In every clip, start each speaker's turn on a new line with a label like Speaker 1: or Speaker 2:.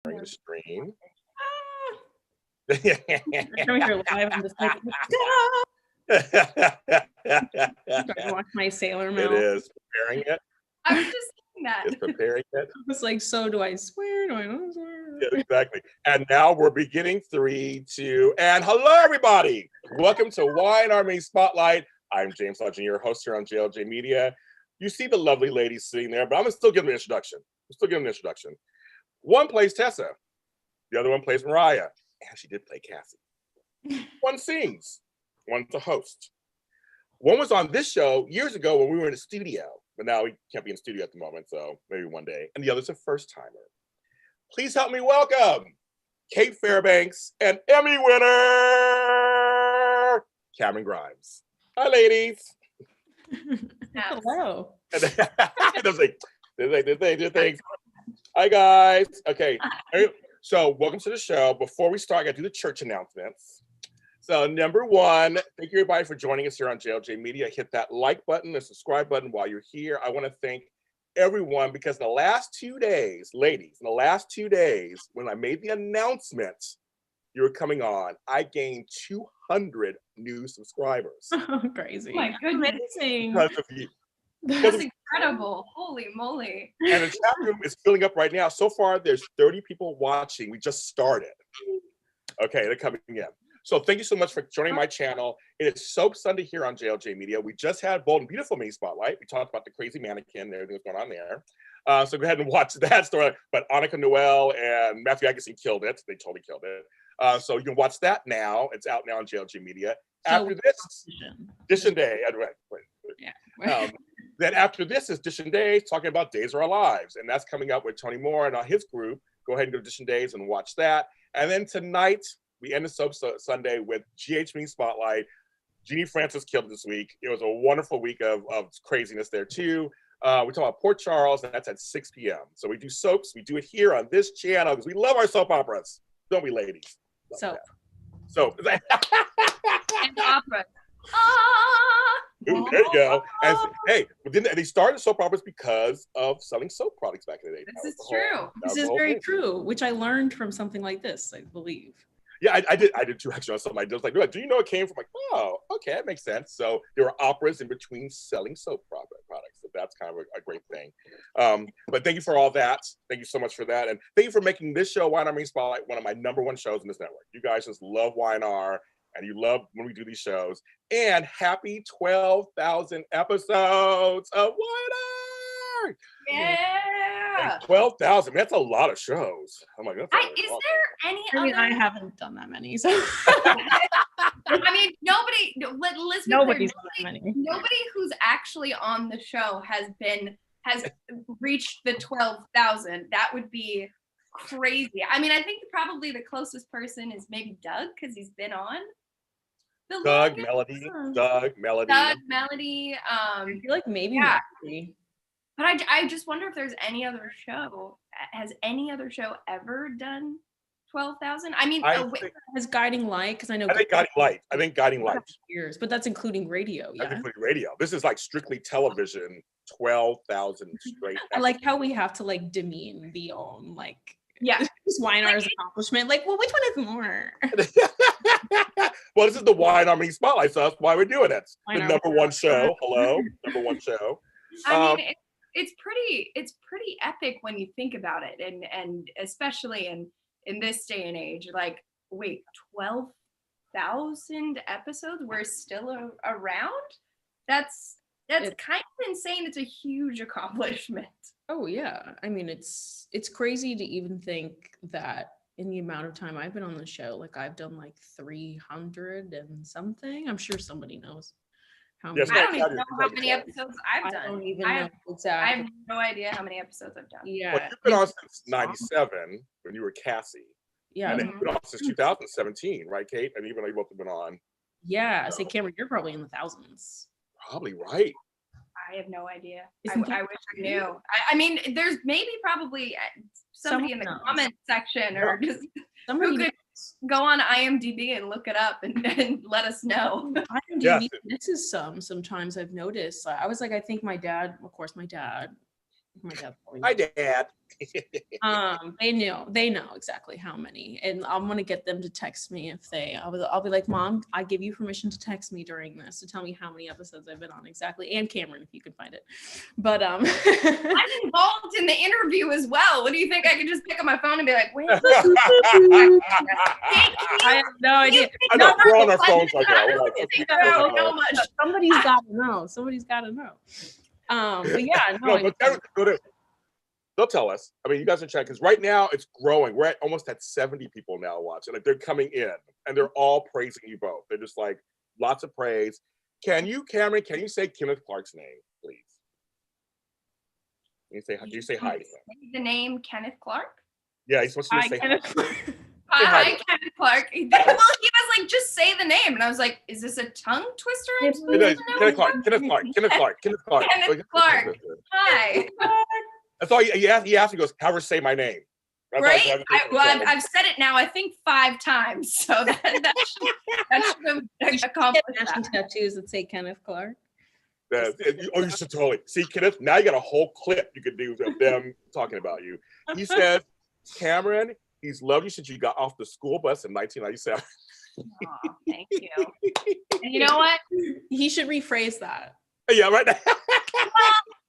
Speaker 1: The screen.
Speaker 2: Coming here live, I'm just like, I watch my Sailor Moon.
Speaker 1: It is preparing it.
Speaker 3: I was just saying that.
Speaker 1: It's preparing it.
Speaker 2: I was like, so do I swear? Do I not swear?
Speaker 1: Yeah, exactly. And now we're beginning 3, 2, and hello, everybody. Welcome to Wine Army Spotlight. I'm James Lott Jr., host here on JLJ Media. You see the lovely ladies sitting there, but I'm going to still give them an introduction. One plays Tessa. The other one plays Mariah. And she did play Cassie. One sings. One's a host. One was on this show years ago when we were in the studio, but now we can't be in the studio at the moment, so maybe one day. And the other's a first-timer. Please help me welcome Cait Fairbanks and Emmy winner, Camryn Grimes. Hi, ladies.
Speaker 2: Hello.
Speaker 1: Thanks. Hi, guys. Okay. So welcome to the show. Before we start, I got to do the church announcements. So number one, thank you everybody for joining us here on JLJ Media. Hit that like button, the subscribe button while you're here. I want to thank everyone because in the last 2 days, ladies, when I made the announcement you were coming on, I gained 200 new subscribers.
Speaker 2: Oh, crazy.
Speaker 3: Oh my goodness.
Speaker 2: Amazing.
Speaker 1: Because of you.
Speaker 3: That's incredible. Holy moly.
Speaker 1: And the chat room is filling up right now. So far, there's 30 people watching. We just started. Okay, they're coming in. So thank you so much for joining my channel. It is Soap Sunday here on JLJ Media. We just had Bold and Beautiful Mini Spotlight. We talked about the crazy mannequin and everything that's going on there. So go ahead and watch that story. But Annika Noel and Matthew Agassiz killed it. They totally killed it. So you can watch that now. It's out now on JLJ Media. After this, Dish Day. Then after this is Dish Days, talking about Days of Our Lives. And that's coming up with Tony Moore and his group. Go ahead and go to Dish Days and watch that. And then tonight, we end the Soap Sunday with GH Mini Spotlight. Jeannie Francis killed it this week. It was a wonderful week of craziness there too. We're talking about Port Charles, and that's at 6 p.m. So we do soaps. We do it here on this channel because we love our soap operas. Don't we, ladies?
Speaker 2: Soap.
Speaker 3: And opera.
Speaker 1: Ooh, there you go. And hey, they started soap operas because of selling soap products back in the day.
Speaker 3: This is true.
Speaker 2: This is very true, which I learned from something like this, I believe.
Speaker 1: Yeah, I did too, actually, on something. I was like, do you know it came from? Like, oh, okay, that makes sense. So there were operas in between selling soap products. So that's kind of a great thing. But thank you for all that. Thank you so much for that. And thank you for making this show, Wine Army Spotlight, one of my #1 shows in this network. You guys just love Y&R, and you love when we do these shows. And happy 12,000 episodes of Y&R!
Speaker 3: Yeah.
Speaker 1: 12,000. That's a lot of shows. I'm like, that's
Speaker 3: Is there any other?
Speaker 2: I haven't done that many, so.
Speaker 3: I mean, nobody's
Speaker 2: done that many.
Speaker 3: Nobody who's actually on the show has reached the 12,000. That would be crazy. I mean, I think probably the closest person is maybe Doug because he's been on.
Speaker 1: Doug, Melody.
Speaker 3: I
Speaker 2: feel like maybe.
Speaker 3: Yeah. But I just wonder if there's any other show. Has any other show ever done 12,000? I mean,
Speaker 2: has Guiding Light? Because I know.
Speaker 1: I think Guiding Light.
Speaker 2: Years, but that's including radio. Yeah.
Speaker 1: That's including radio. This is like strictly television. 12,000 straight.
Speaker 2: I like how we have to like demean the own like.
Speaker 3: Yeah.
Speaker 2: Just Y&R's accomplishment. Like, well, which one is more?
Speaker 1: Well, this is the Y&R Mini Spotlight, so that's why we're doing it. The #1 show. Hello, #1 show.
Speaker 3: I mean, it's pretty epic when you think about it, and especially in this day and age. Like, wait, 12,000 episodes? We're still around? That's kind of insane. It's a huge accomplishment.
Speaker 2: Oh yeah, I mean it's crazy to even think that in the amount of time I've been on the show, like I've done like 300 and something. I'm sure somebody knows how many.
Speaker 3: I don't even know how many episodes I've done.
Speaker 2: I don't even know exactly.
Speaker 3: I have no idea how many episodes I've done.
Speaker 2: Yeah,
Speaker 1: well, you've been on since '97 when you were Cassie.
Speaker 2: Yeah,
Speaker 1: and then you've been on since 2017, right, Cait? And even though you both have been on.
Speaker 2: Yeah, I say, Camryn, you're probably in the thousands.
Speaker 1: Probably right.
Speaker 3: I have no idea. I wish I knew. I mean, there's probably somebody in the comment section or just somebody who could go on IMDb and look it up and let us know.
Speaker 2: IMDb, this is sometimes I've noticed. I was like, I think my dad, My dad.
Speaker 1: Hi, Dad.
Speaker 2: They know exactly how many, and I'm gonna get them to text me if I'll be like, Mom, I give you permission to text me during this to tell me how many episodes I've been on exactly, and Camryn if you can find it. But
Speaker 3: I'm involved in the interview as well. What do you think? I could just pick up my phone and be like, wait.
Speaker 2: I have no idea.
Speaker 1: I know, we're on our phones right now.
Speaker 3: How much?
Speaker 2: Somebody's got to know. Somebody's got to know. But yeah, no.
Speaker 1: They'll tell us. I mean, you guys are checking because right now it's growing. We're almost at 70 people now watching. Like they're coming in and they're all praising you both. They're just like lots of praise. Camryn, can you say Kenneth Clarks' name, please? Can you say hi to him?
Speaker 3: The name Kenneth Clark?
Speaker 1: Yeah, he's supposed to say hi.
Speaker 3: Hi, Kenneth Clark. Well, he was like, just say the name. And I was like, is this a tongue twister?
Speaker 1: Kenneth Clark.
Speaker 3: Hi.
Speaker 1: That's all he asked. He goes, have her say my name.
Speaker 3: Right? I've said it now, I think 5 times. So that should have accomplished that.
Speaker 2: Tattoos that say Kenneth Clark.
Speaker 1: You should totally. See, Kenneth, now you got a whole clip you could do of them talking about you. He said, Camryn, he's loved you since you got off the school bus in 1997.
Speaker 3: Oh, thank you. And you know what?
Speaker 2: He should rephrase that.
Speaker 1: Yeah, right. Well,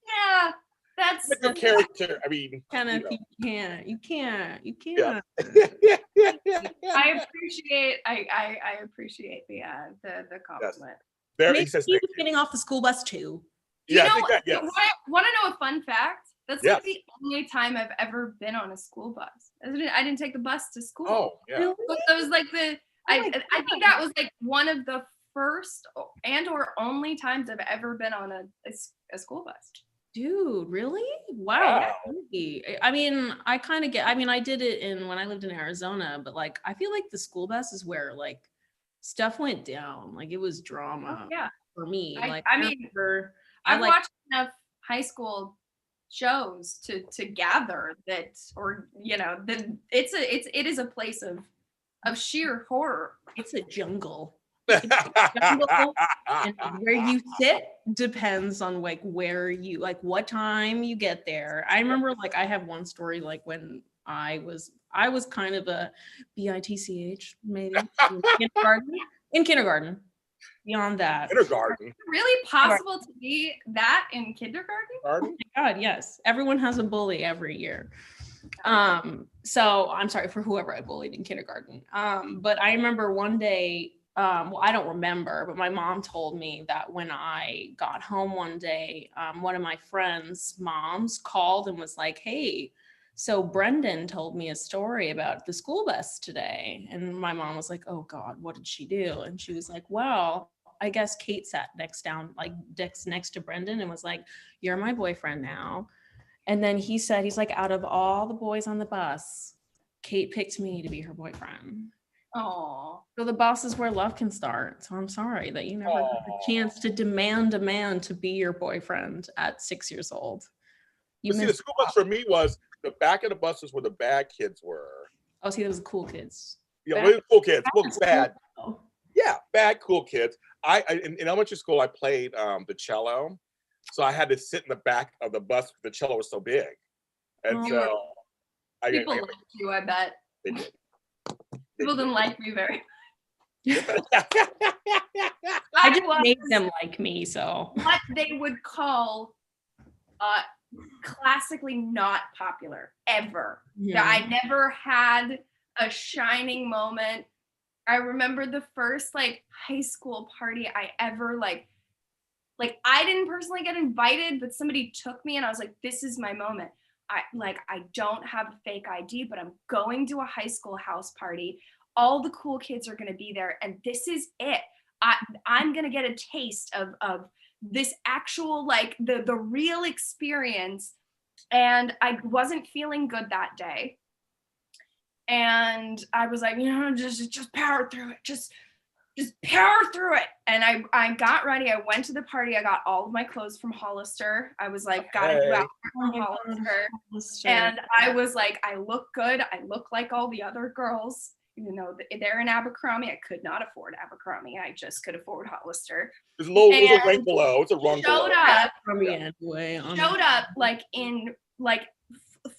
Speaker 3: yeah. That's
Speaker 1: the character. I mean,
Speaker 2: Kenneth, you can't.
Speaker 1: Yeah.
Speaker 3: I appreciate the compliment.
Speaker 1: Yes.
Speaker 2: Maybe he was getting off the school bus too.
Speaker 1: Yeah,
Speaker 3: Want to know a fun fact? That's like the only time I've ever been on a school bus. I didn't take the bus to school.
Speaker 1: Oh, yeah.
Speaker 2: Really?
Speaker 3: That was like I think that was like one of the first and or only times I've ever been on a school bus.
Speaker 2: Dude, really? Wow. I mean, I did it when I lived in Arizona, but like, I feel like the school bus is where like stuff went down. Like it was drama for me.
Speaker 3: I've watched enough high school shows to gather that, or, that it is a place of sheer horror.
Speaker 2: It's a jungle. And where you sit depends on like where you like what time you get there. I remember like I have one story like when I was kind of a bitch maybe in kindergarten. Beyond that,
Speaker 1: kindergarten.
Speaker 3: Really possible to be that in kindergarten?
Speaker 2: Oh my God, yes. Everyone has a bully every year. So I'm sorry for whoever I bullied in kindergarten. But I remember one day. I don't remember, but my mom told me that when I got home one day, one of my friends' moms called and was like, hey, so Brendan told me a story about the school bus today. And my mom was like, oh God, what did she do? And she was like, well, I guess Cait sat next to Brendan and was like, you're my boyfriend now. And then he said, he's like, out of all the boys on the bus, Cait picked me to be her boyfriend.
Speaker 3: Oh,
Speaker 2: so the bus is where love can start. So I'm sorry that you never got the chance to demand a man to be your boyfriend at 6 years old.
Speaker 1: The school bus for me was the back of the bus was where the bad kids were.
Speaker 2: Oh, see, those are the cool kids.
Speaker 1: Yeah, cool kids. Bad. Yeah, bad, cool kids. In elementary school, I played the cello, so I had to sit in the back of the bus. The cello was so big, and
Speaker 3: people liked you. I bet
Speaker 1: they did.
Speaker 3: People didn't like me very
Speaker 2: much. I just made them like me, so.
Speaker 3: What they would call classically not popular, ever. Yeah. I never had a shining moment. I remember the first high school party I ever like I didn't personally get invited, but somebody took me and I was like, this is my moment. I don't have a fake ID, but I'm going to a high school house party. All the cool kids are going to be there. And this is it. I'm going to get a taste of this actual, the real experience. And I wasn't feeling good that day. And I was like, just power through it. Just power through it. And I got ready. I went to the party. I got all of my clothes from Hollister. I was like, gotta do out from Hollister. And I was like, I look good. I look like all the other girls. even though they're in Abercrombie. I could not afford Abercrombie. I just could afford Hollister.
Speaker 1: It's a rank below. It's a rung below.
Speaker 3: Showed up like in like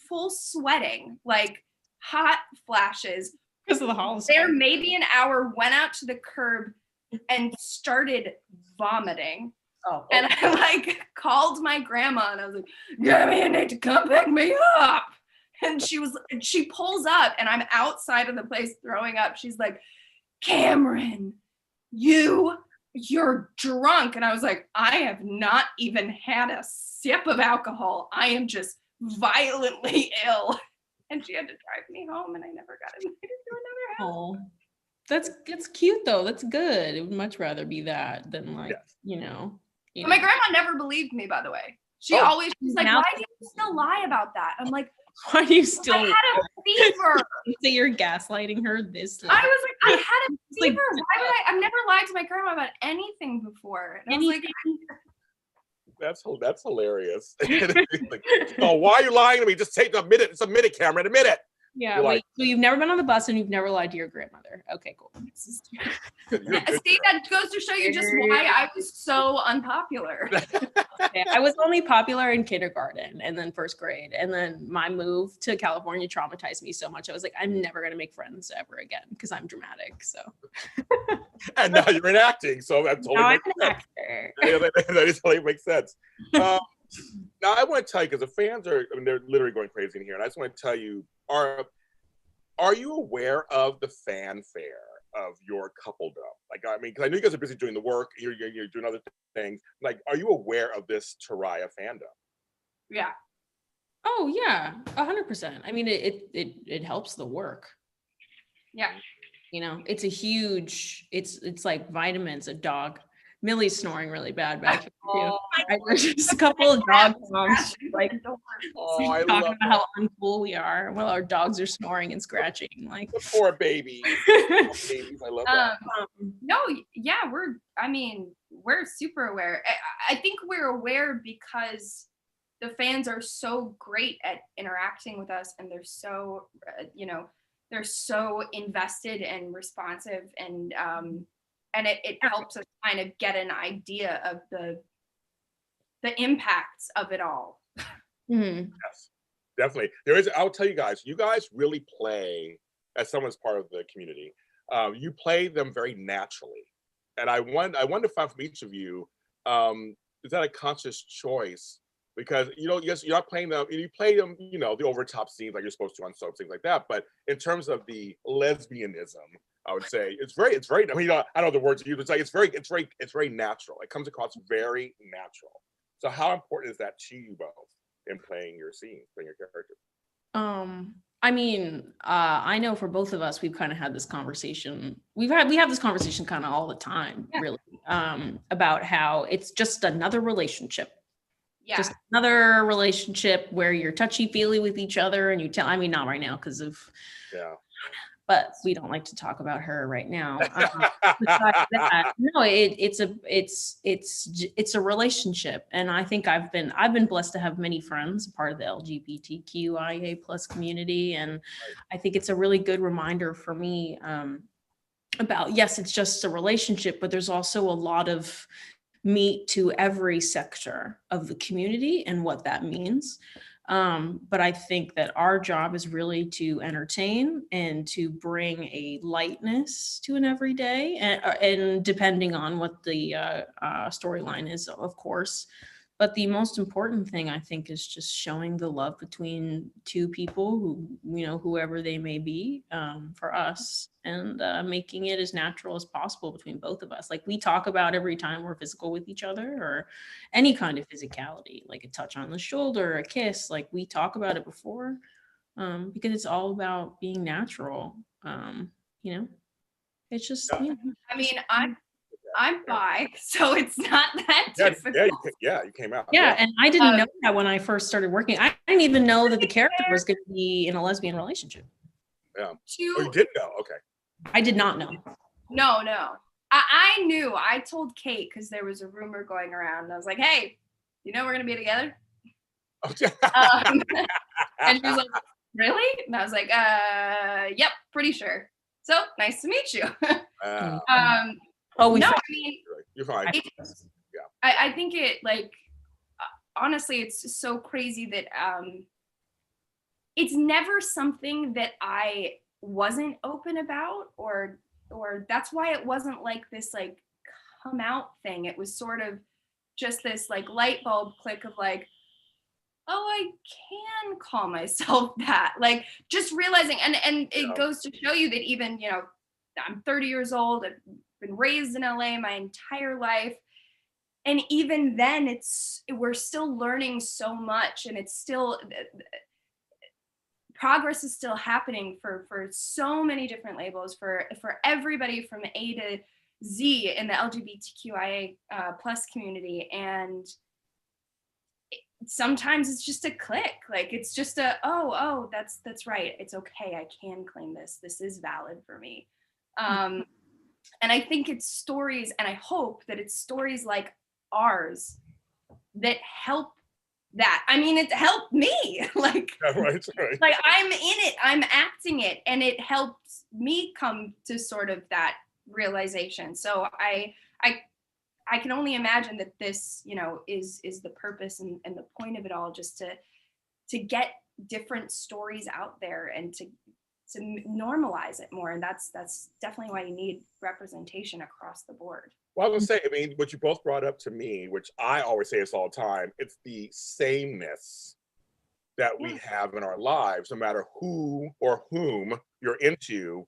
Speaker 3: full sweating, like hot flashes.
Speaker 2: Because of the Hollister.
Speaker 3: There maybe an hour, went out to the curb and started vomiting.
Speaker 2: Oh.
Speaker 3: And I like called my grandma and I was like, "Grandma, you need to come pick me up." And she pulls up and I'm outside of the place throwing up. She's like, "Camryn, you're drunk." And I was like, "I have not even had a sip of alcohol. I am just violently ill." And she had to drive me home and I never got invited to another house.
Speaker 2: Oh, that's cute though. That's good. I would much rather be that than like, you know.
Speaker 3: But my grandma never believed me, by the way. She's like, "Why do you still lie about that?" I'm like,
Speaker 2: "Why do you still?"
Speaker 3: I had a fever.
Speaker 2: So you're gaslighting her this.
Speaker 3: I was like, "I had a fever. Why would I? I've never lied to my grandma about anything before." And I was like,
Speaker 1: That's hilarious. Like, "Oh, why are you lying to me? Just take a minute. It's a minute, Camryn. A minute."
Speaker 2: Yeah. Wait, so you've never been on the bus and you've never lied to your grandmother. Okay, cool.
Speaker 3: See, that goes to show you just why I was so unpopular.
Speaker 2: Okay, I was only popular in kindergarten and then first grade. And then my move to California traumatized me so much. I was like, I'm never going to make friends ever again because I'm dramatic. So.
Speaker 1: And now you're in acting. So that totally makes sense.
Speaker 2: Actor.
Speaker 1: Yeah, that totally makes sense. Now I want to tell you, because the fans they're literally going crazy in here. And I just want to tell you, are you aware of the fanfare of your coupledom? Like, I mean, because I know you guys are busy doing the work, you're doing other things. Like, are you aware of this Taraya fandom?
Speaker 3: Yeah.
Speaker 2: Oh yeah, 100%. I mean, it helps the work.
Speaker 3: Yeah.
Speaker 2: You know, it's a huge. It's like vitamins. A dog. Millie's snoring really bad back here too. There's just a couple of dog songs like talking about how uncool we are. Well, our dogs are snoring and scratching. Like
Speaker 1: the poor babies. Babies, I love that.
Speaker 3: No, yeah, we're super aware. I think we're aware because the fans are so great at interacting with us, and they're so they're so invested and responsive, and it helps us kind of get an idea of the impacts of it all.
Speaker 2: Mm-hmm.
Speaker 1: Yes, definitely. I'll tell you guys really play, as someone's part of the community, you play them very naturally. And I want to find from each of you, is that a conscious choice? Because, yes, you're not playing them, you play them, the over top scenes like you're supposed to on soap, things like that. But in terms of the lesbianism, I would say it's very, I mean, I don't know the words you use. It's like, it's very natural. It comes across very natural. So how important is that to you both in playing your scenes, playing your characters?
Speaker 2: I mean, I know for both of us, we've kind of had this conversation. We have this conversation kind of all the time, really, about how it's just another relationship.
Speaker 3: Yeah.
Speaker 2: Just another relationship where you're touchy-feely with each other, and I mean, not right now because of, but we don't like to talk about her right now. No, it's a relationship, and I think I've been blessed to have many friends, part of the LGBTQIA+ community, and I think it's a really good reminder for me about, yes, it's just a relationship, but there's also a lot of meat to every sector of the community and what that means. But I think that our job is really to entertain and to bring a lightness to an everyday, and depending on what the storyline is, of course. But the most important thing, I think, is just showing the love between two people who, whoever they may be, for us, and making it as natural as possible between both of us. Like we talk about every time we're physical with each other, or any kind of physicality, like a touch on the shoulder, a kiss, like we talk about it before, because it's all about being natural. It's just,
Speaker 3: I mean, I'm bi, so it's not that difficult.
Speaker 1: You came out.
Speaker 2: Yeah, and I didn't know that when I first started working. I didn't even know that the character was going to be in a lesbian relationship.
Speaker 1: Yeah. You did know? Okay.
Speaker 2: I did not know.
Speaker 3: No. I knew. I told Cait because there was a rumor going around, and I was like, "Hey, we're going to be together?" And she was like, "Really?" And I was like, "Yep, pretty sure." So nice to meet you.
Speaker 2: Oh,
Speaker 3: no, I mean,
Speaker 1: you're fine.
Speaker 3: I think it, like, honestly, it's so crazy that it's never something that I wasn't open about, or that's why it wasn't like this like come out thing. It was sort of just this like light bulb click of like, oh, I can call myself that. Like just realizing, and it goes to show you that even, you know, I'm 30 years old, I've been raised in LA my entire life. And even then we're still learning so much, and it's still, progress is still happening for so many different labels, for everybody from A to Z in the LGBTQIA plus community. And sometimes it's just a click, like it's just a, oh, that's right. It's okay. I can claim this. This is valid for me. And I think it's stories, and I hope that it's stories like ours that help that. I mean, it helped me. Like,
Speaker 1: right.
Speaker 3: Like I'm in it, I'm acting it, and it helps me come to sort of that realization. So I can only imagine that this, you know, is the purpose and the point of it all, just to get different stories out there and to normalize it more. And that's definitely why you need representation across the board.
Speaker 1: Well, I was gonna say, I mean, what you both brought up to me, which I always say this all the time, it's the sameness that we have in our lives, no matter who or whom you're into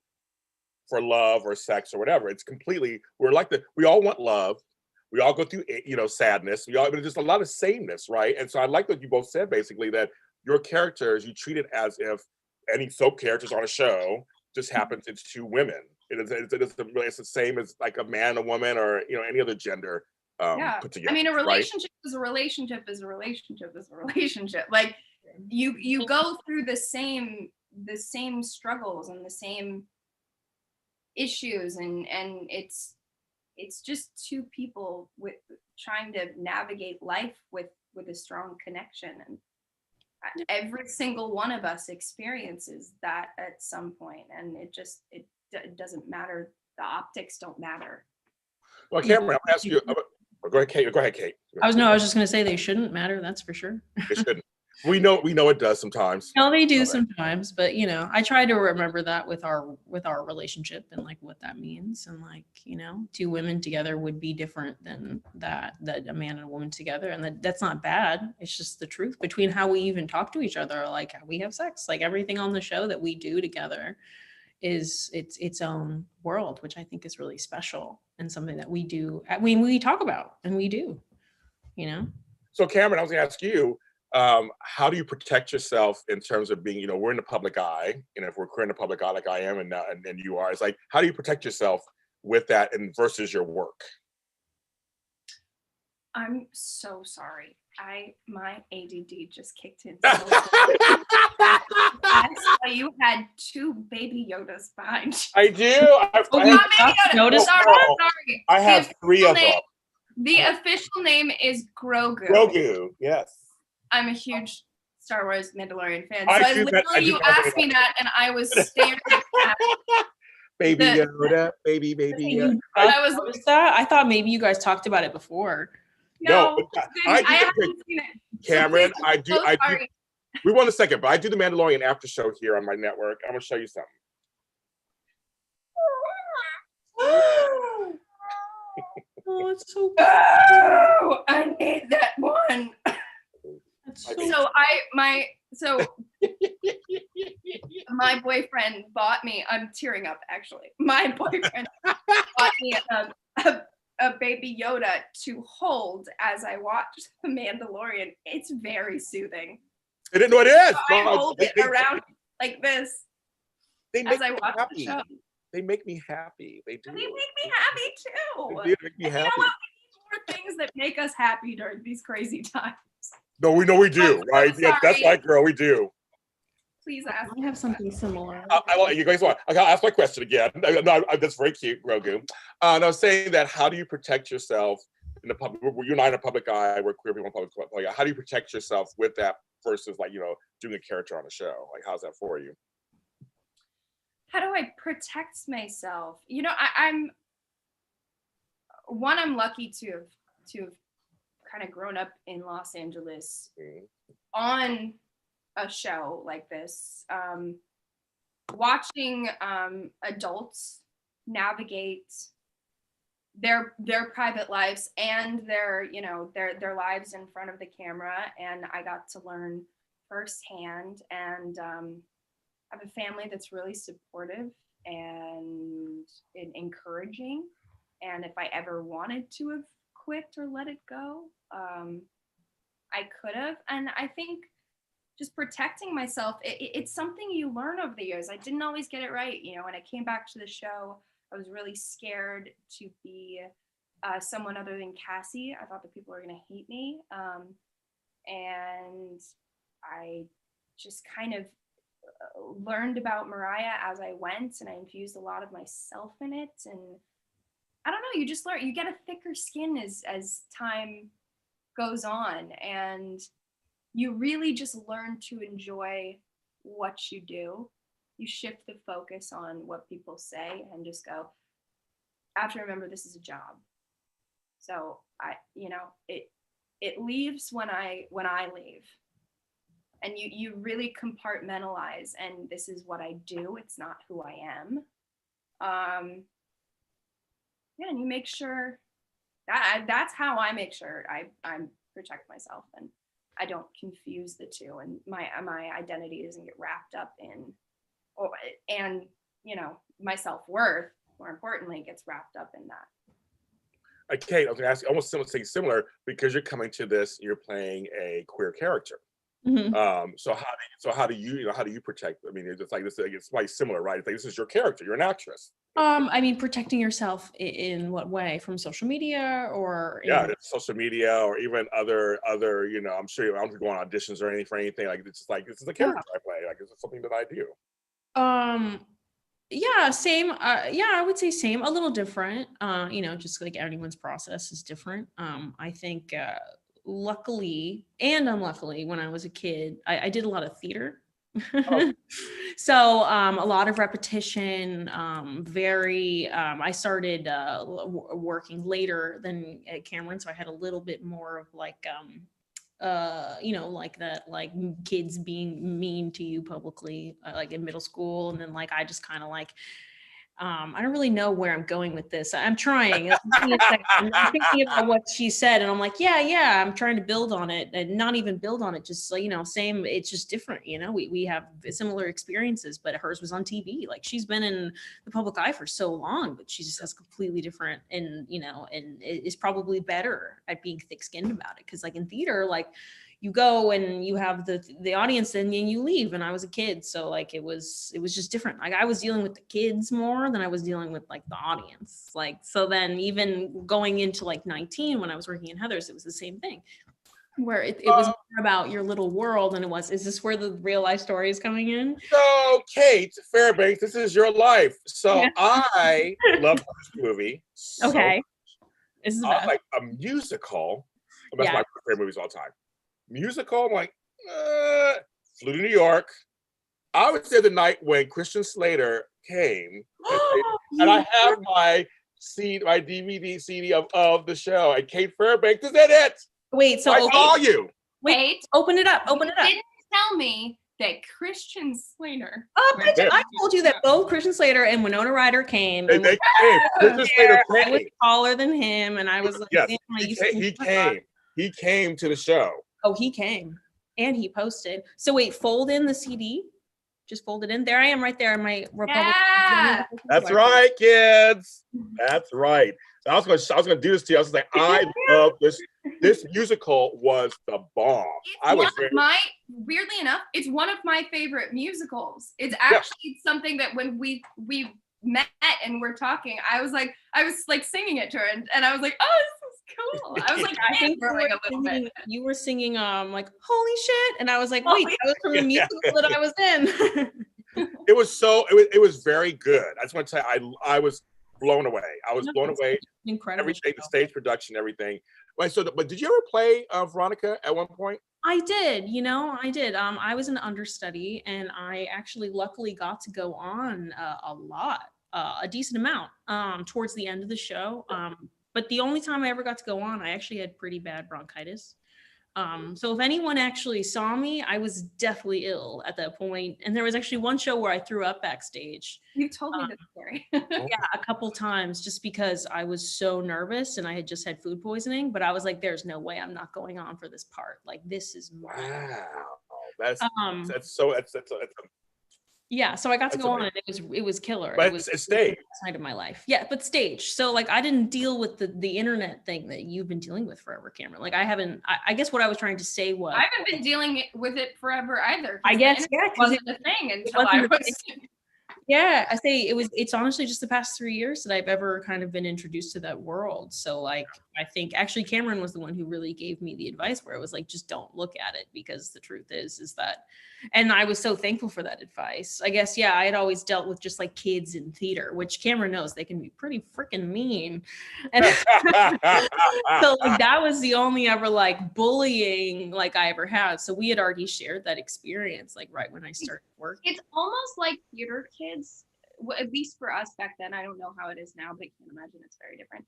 Speaker 1: for love or sex or whatever. It's completely, we all want love. We all go through, you know, sadness. But there's a lot of sameness, right? And so I like what you both said, basically, that your characters, you treat it as if any soap characters on a show just happens, it's two women. It's the same as like a man, a woman, or, you know, any other gender put together.
Speaker 3: I mean, a relationship is a relationship is a relationship is a relationship. Like you go through the same struggles and the same issues, and it's just two people trying to navigate life with a strong connection. And every single one of us experiences that at some point, and it doesn't matter. The optics don't matter.
Speaker 1: Well, Camryn, I'll ask you. Go ahead, Cait.
Speaker 2: I was just going to say they shouldn't matter. That's for sure.
Speaker 1: They shouldn't. We know it does sometimes.
Speaker 2: No, they do sometimes, but you know, I try to remember that with our relationship and like what that means, and like, you know, two women together would be different than that a man and a woman together, and that's not bad. It's just the truth between how we even talk to each other, like how we have sex, like everything on the show that we do together is its own world, which I think is really special and something that we do. I mean, we talk about and we do, you know.
Speaker 1: So Camryn, I was going to ask you. How do you protect yourself in terms of being, you know, we're in the public eye, and if we're in the public eye like I am and you are, it's like, how do you protect yourself with that and versus your work?
Speaker 3: I'm so sorry. My ADD just kicked in. I saw you had two baby Yodas behind you.
Speaker 1: I do.
Speaker 3: Sorry.
Speaker 1: I have three of them.
Speaker 3: The official name is Grogu.
Speaker 1: Grogu, yes.
Speaker 3: I'm a huge Star Wars Mandalorian fan. So you asked me that, and I was staring at
Speaker 1: Baby Yoda, baby Yoda.
Speaker 2: I thought maybe you guys talked about it before.
Speaker 3: No,
Speaker 1: I
Speaker 3: haven't seen it.
Speaker 1: Camryn, I do. We want a second, but I do the Mandalorian after show here on my network. I'm gonna show you something.
Speaker 2: Oh, it's so good.
Speaker 3: Oh, I need that one. My boyfriend bought me, I'm tearing up actually. My boyfriend bought me a baby Yoda to hold as I watched The Mandalorian. It's very soothing.
Speaker 1: I didn't know it is.
Speaker 3: So I hold it around like this as I watch the show.
Speaker 1: They make me happy. They do.
Speaker 3: They make me happy too.
Speaker 1: They do make me happy.
Speaker 3: You know what? We need more things that make us happy during these crazy times.
Speaker 1: No, we know we do, right? Yeah, that's right, girl. We do.
Speaker 3: Please ask.
Speaker 2: I have something similar.
Speaker 1: You guys want? I'll ask my question again. No, that's very cute, Grogu. And I was saying that, how do you protect yourself in the public? You're not in a public eye. We're queer people in public eye. How do you protect yourself with that versus, like, you know, doing a character on a show? Like, how's that for you?
Speaker 3: How do I protect myself? You know, I'm lucky to have kind of grown up in Los Angeles on a show like this, watching adults navigate their private lives and their lives in front of the camera, and I got to learn firsthand, and I have a family that's really supportive and encouraging, and if I ever wanted to have quit or let it go, I could have. And I think just protecting myself, it's something you learn over the years. I didn't always get it right. You know, when I came back to the show, I was really scared to be someone other than Cassie. I thought that people were going to hate me. And I just kind of learned about Mariah as I went, and I infused a lot of myself in it. And I don't know, you just learn, you get a thicker skin as time goes on, and you really just learn to enjoy what you do. You shift the focus on what people say and just go, I have to remember this is a job. So it leaves when I leave. And you really compartmentalize, and this is what I do, it's not who I am. And you make sure that's how I make sure I protect myself, and I don't confuse the two, and my identity doesn't get wrapped up in, and my self-worth, more importantly, gets wrapped up in that.
Speaker 1: Cait, I was going to ask you almost something similar, because you're coming to this, you're playing a queer character.
Speaker 2: Mm-hmm.
Speaker 1: So how do you protect? I mean, it's like this. It's quite similar, right? It's like, this is your character. You're an actress.
Speaker 2: I mean, protecting yourself in what way? From social media or?
Speaker 1: Social media, or even other. I'm sure I'm going on auditions or anything for anything. Like, it's just like, this is a character I play. Like, it's something that I do.
Speaker 2: Yeah, same. I would say same. A little different. Just like everyone's process is different. I think. Luckily and unluckily, when I was a kid, I did a lot of theater. Oh. So a lot of repetition, I started working later than at Camryn, so I had a little bit more of like like that, like kids being mean to you publicly, like in middle school, and then like I just kind of like I don't really know where I'm going with this. I'm trying. I'm thinking about what she said, and I'm like, yeah, I'm trying to build on it, and not even build on it, just same. It's just different, we have similar experiences, but hers was on TV. Like, she's been in the public eye for so long, but she just has completely different, and is probably better at being thick-skinned about it. Because like in theater, like, you go and you have the audience, and then you leave. And I was a kid, so like it was just different. Like, I was dealing with the kids more than I was dealing with like the audience. Like, so then even going into like 19, when I was working in Heather's, it was the same thing, where it was more about your little world, and is this where the real life story is coming in?
Speaker 1: So Cait Fairbanks, this is your life. So yeah. I love this movie.
Speaker 2: Okay. This is
Speaker 1: like a musical. That's my favorite movies all the time. Musical, I'm like, flew to New York. I would say the night when Christian Slater came, and I have my DVD CD of the show, and Cait Fairbanks is in it.
Speaker 2: Wait, so
Speaker 1: I saw you.
Speaker 2: Wait, open it up.
Speaker 3: You didn't tell me that Christian Slater.
Speaker 2: I told you that both Christian Slater and Winona Ryder came.
Speaker 1: They came. Christian Slater came.
Speaker 2: I was taller than him, and I was like,
Speaker 1: yes, he came. He came to the show.
Speaker 2: Oh, he came, and he posted. So wait, fold in the CD. Just fold it in. There I am, right there in my Republic.
Speaker 3: Yeah,
Speaker 1: that's right, kids. That's right. So I was gonna do this to you. I was like, I love this. This musical was the bomb.
Speaker 3: Weirdly enough, it's one of my favorite musicals. It's actually something that when we met and we're talking, I was like singing it to her, and I was like, oh, this is cool. I was like, I think
Speaker 2: you were singing like holy shit, and I was like, wait, that was from the musical that I was in.
Speaker 1: It was very good. I just want to tell you, I was blown away. I was blown away.
Speaker 2: Incredible.
Speaker 1: Everything, the stage production, everything. Wait, but did you ever play Veronica at one point?
Speaker 2: I did, I did. I was an understudy, and I actually luckily got to go on a decent amount towards the end of the show. But the only time I ever got to go on, I actually had pretty bad bronchitis. So if anyone actually saw me, I was definitely ill at that point. And there was actually one show where I threw up backstage.
Speaker 3: You told me this story.
Speaker 2: Yeah, a couple times, just because I was so nervous and I had just had food poisoning. But I was like, there's no way I'm not going on for this part. Like, this is
Speaker 1: wow. That's
Speaker 2: yeah, so I got to go on, and it was killer.
Speaker 1: But
Speaker 2: it was
Speaker 1: it's stage.
Speaker 2: Side of my life. Yeah, but stage. So like I didn't deal with the internet thing that you've been dealing with forever, Camryn. Like I guess what I was trying to say was
Speaker 3: I haven't been dealing with it forever either.
Speaker 2: I guess, yeah,
Speaker 3: because it wasn't a thing until I was.
Speaker 2: Yeah, I say it's honestly just the past 3 years that I've ever kind of been introduced to that world. So like, I think actually Camryn was the one who really gave me the advice where it was like, just don't look at it, because the truth is that, and I was so thankful for that advice. I guess, yeah, I had always dealt with just like kids in theater, which Camryn knows they can be pretty freaking mean. And so like that was the only ever like bullying like I ever had. So we had already shared that experience like right when I started work.
Speaker 3: It's almost like theater kids, at least for us back then. I don't know how it is now, but I can't imagine it's very different.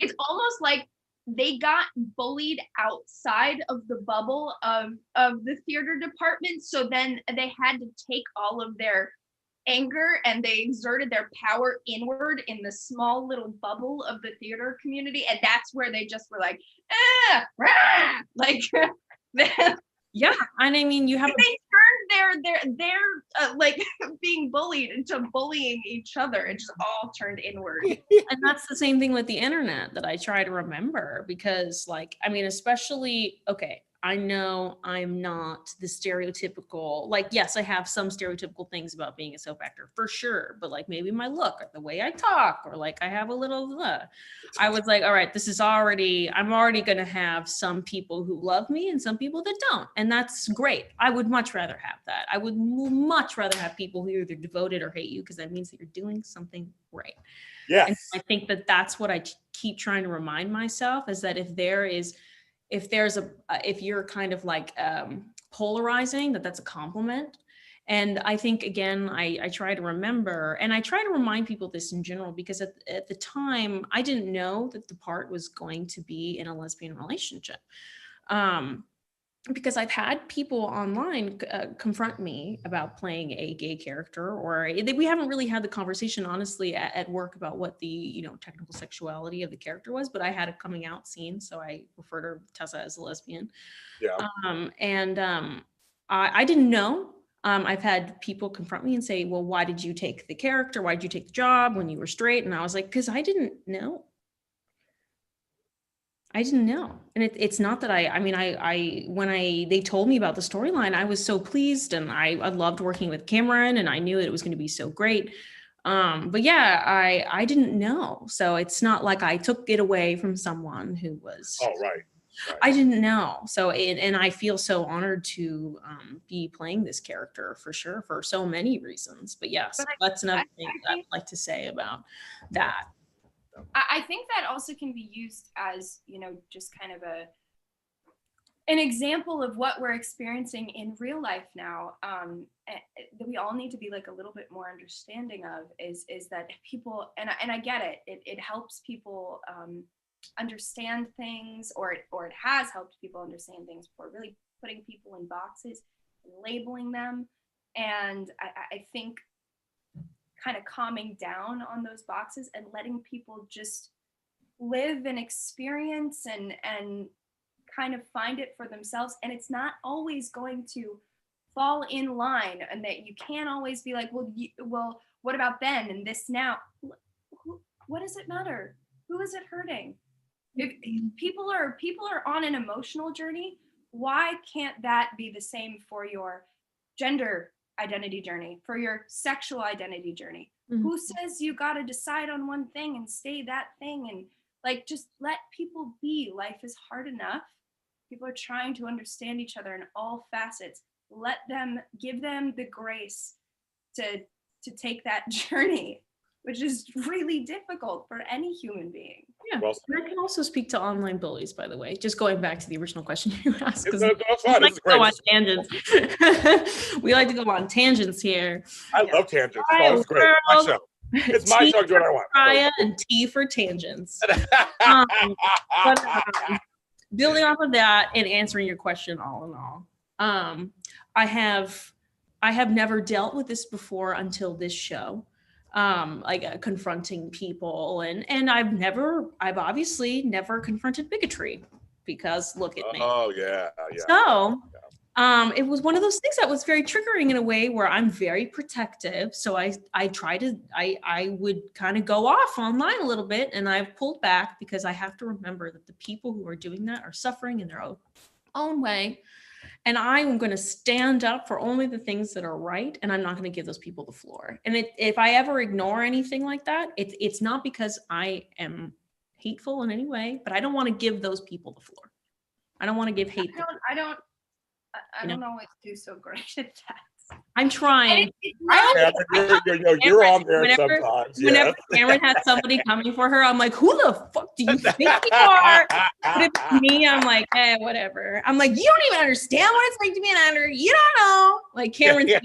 Speaker 3: It's almost like they got bullied outside of the bubble of the theater department. So then they had to take all of their anger and they exerted their power inward in the small little bubble of the theater community. And that's where they just were like, rah! Like,
Speaker 2: yeah. And I mean, you have
Speaker 3: they turned their like being bullied into bullying each other. It just all turned inward.
Speaker 2: And that's the same thing with the internet that I try to remember, because like, I mean, especially, okay, I know I'm not the stereotypical, like, yes, I have some stereotypical things about being a soap actor for sure, but like maybe my look or the way I talk, or like I have a little, I was like, all right, I'm already going to have some people who love me and some people that don't. And that's great. I would much rather have that. I would much rather have people who either devoted or hate you, because that means that you're doing something right.
Speaker 1: Yes.
Speaker 2: And I think that that's what I keep trying to remind myself, is that if you're kind of like polarizing, that's a compliment. And I think, again, I try to remember, and I try to remind people this in general, because at the time I didn't know that the part was going to be in a lesbian relationship. Because I've had people online confront me about playing a gay character, or we haven't really had the conversation, honestly, at work about what the technical sexuality of the character was. But I had a coming out scene, so I refer to Tessa as a lesbian.
Speaker 1: Yeah.
Speaker 2: I didn't know. I've had people confront me and say, "Well, why did you take the character? Why did you take the job when you were straight?" And I was like, "Because I didn't know." I didn't know. And it's not that when they told me about the storyline, I was so pleased, and I loved working with Camryn, and I knew that it was going to be so great. But yeah, I didn't know. So it's not like I took it away from someone who was,
Speaker 1: right.
Speaker 2: I didn't know. So, and I feel so honored to be playing this character for sure, for so many reasons. But yes, that's another thing that I'd like to say about that.
Speaker 3: I think that also can be used as, just kind of an example of what we're experiencing in real life now, that we all need to be like a little bit more understanding of, is that people, and I get it, it helps people understand things, or it has helped people understand things before, really putting people in boxes and labeling them. And I think kind of calming down on those boxes and letting people just live and experience and kind of find it for themselves. And it's not always going to fall in line, and that you can't always be like, well, what about then and this now? What does it matter? Who is it hurting? If people are on an emotional journey, why can't that be the same for your gender identity journey, for your sexual identity journey? Mm-hmm. Who says you got to decide on one thing and stay that thing? And like, just let people be. Life is hard enough. People are trying to understand each other in all facets. Let them, give them the grace to take that journey. which is really difficult for any human being.
Speaker 2: Yeah,
Speaker 1: Well,
Speaker 2: and I can also speak to online bullies, by the way. Just going back to the original question you asked, because
Speaker 1: that's fine. This is great.
Speaker 2: go on tangents. We like to go on tangents here.
Speaker 1: I love tangents. Oh, it's great. My show. It's my show. Do what I want.
Speaker 2: Mariah and T for tangents. But, building off of that and answering your question, all in all, I have never dealt with this before until this show. Confronting people, and I've obviously never confronted bigotry, because look at me.
Speaker 1: Oh yeah.
Speaker 2: So it was one of those things that was very triggering in a way where I'm very protective. So I would kind of go off online a little bit, and I've pulled back because I have to remember that the people who are doing that are suffering in their own way. And I am going to stand up for only the things that are right, and I'm not going to give those people the floor. And if I ever ignore anything like that, it's not because I am hateful in any way, but I don't want to give those people the floor. I don't want to give hate.
Speaker 3: I don't always do so great at that.
Speaker 2: I'm trying.
Speaker 1: You're on there sometimes.
Speaker 2: Whenever Camryn has somebody coming for her, I'm like, who the fuck do you think you are? But if it's me, I'm like, whatever. I'm like, you don't even understand what it's like to be an actor. You don't know. Like Camryn's
Speaker 3: and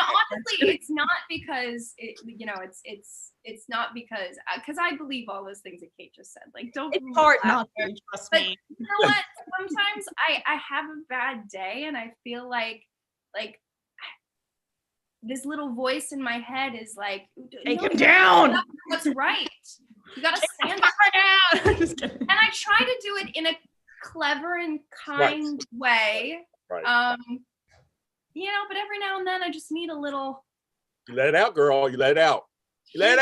Speaker 3: honestly, it's not because it's not because I believe all those things that Cait just said. Like, don't.
Speaker 2: It's hard not to, trust me.
Speaker 3: You know what? Sometimes I have a bad day, and I feel like this little voice in my head is like,
Speaker 2: take him down.
Speaker 3: That's right. You gotta stand up. And I try to do it in a clever and kind way.
Speaker 1: Right.
Speaker 3: But every now and then I just need a little.
Speaker 1: You let it out, girl. You let it out. I need to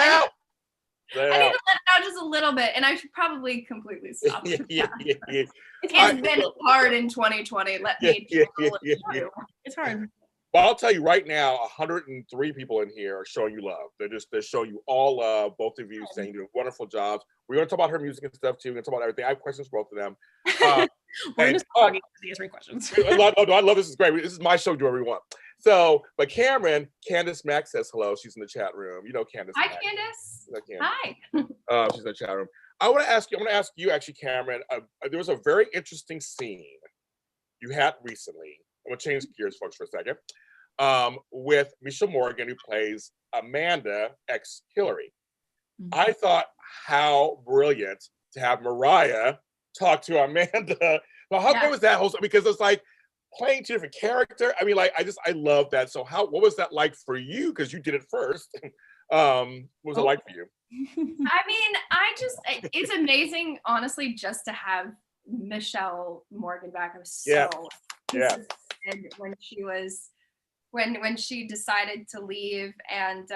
Speaker 1: let it
Speaker 3: out just a little bit, and I should probably completely stop.
Speaker 1: Yeah.
Speaker 3: It's been hard in 2020. Let me.
Speaker 2: It's hard.
Speaker 1: Well, I'll tell you right now, 103 people in here are showing you love. They're showing you all love. Both of you saying you're doing wonderful jobs. We're going to talk about her music and stuff too. We're going to talk about everything. I have questions for both of them.
Speaker 2: We're going to start answering questions.
Speaker 1: I love this. Is great. This is my show. Do whatever you want. So, but Camryn, Candace Mack says hello. She's in the chat room. You know Candace.
Speaker 3: Hi,
Speaker 1: Mack.
Speaker 3: Candace.
Speaker 1: Hi.
Speaker 3: Hi.
Speaker 1: She's in the chat room. I want to ask you actually, Camryn. There was a very interesting scene you had recently. I'm going to change gears, folks, for a second. With Misha Morgan, who plays Amanda ex Hillary. Mm-hmm. I thought how brilliant to have Mariah talk to Amanda. Well, how good was that whole? Because it's like playing two different characters. I mean, I love that. So what was that like for you? Because you did it first. What was it like for you?
Speaker 3: I mean, it's amazing, honestly, just to have Michelle Morgan back. I was so excited when she was. When she decided to leave, and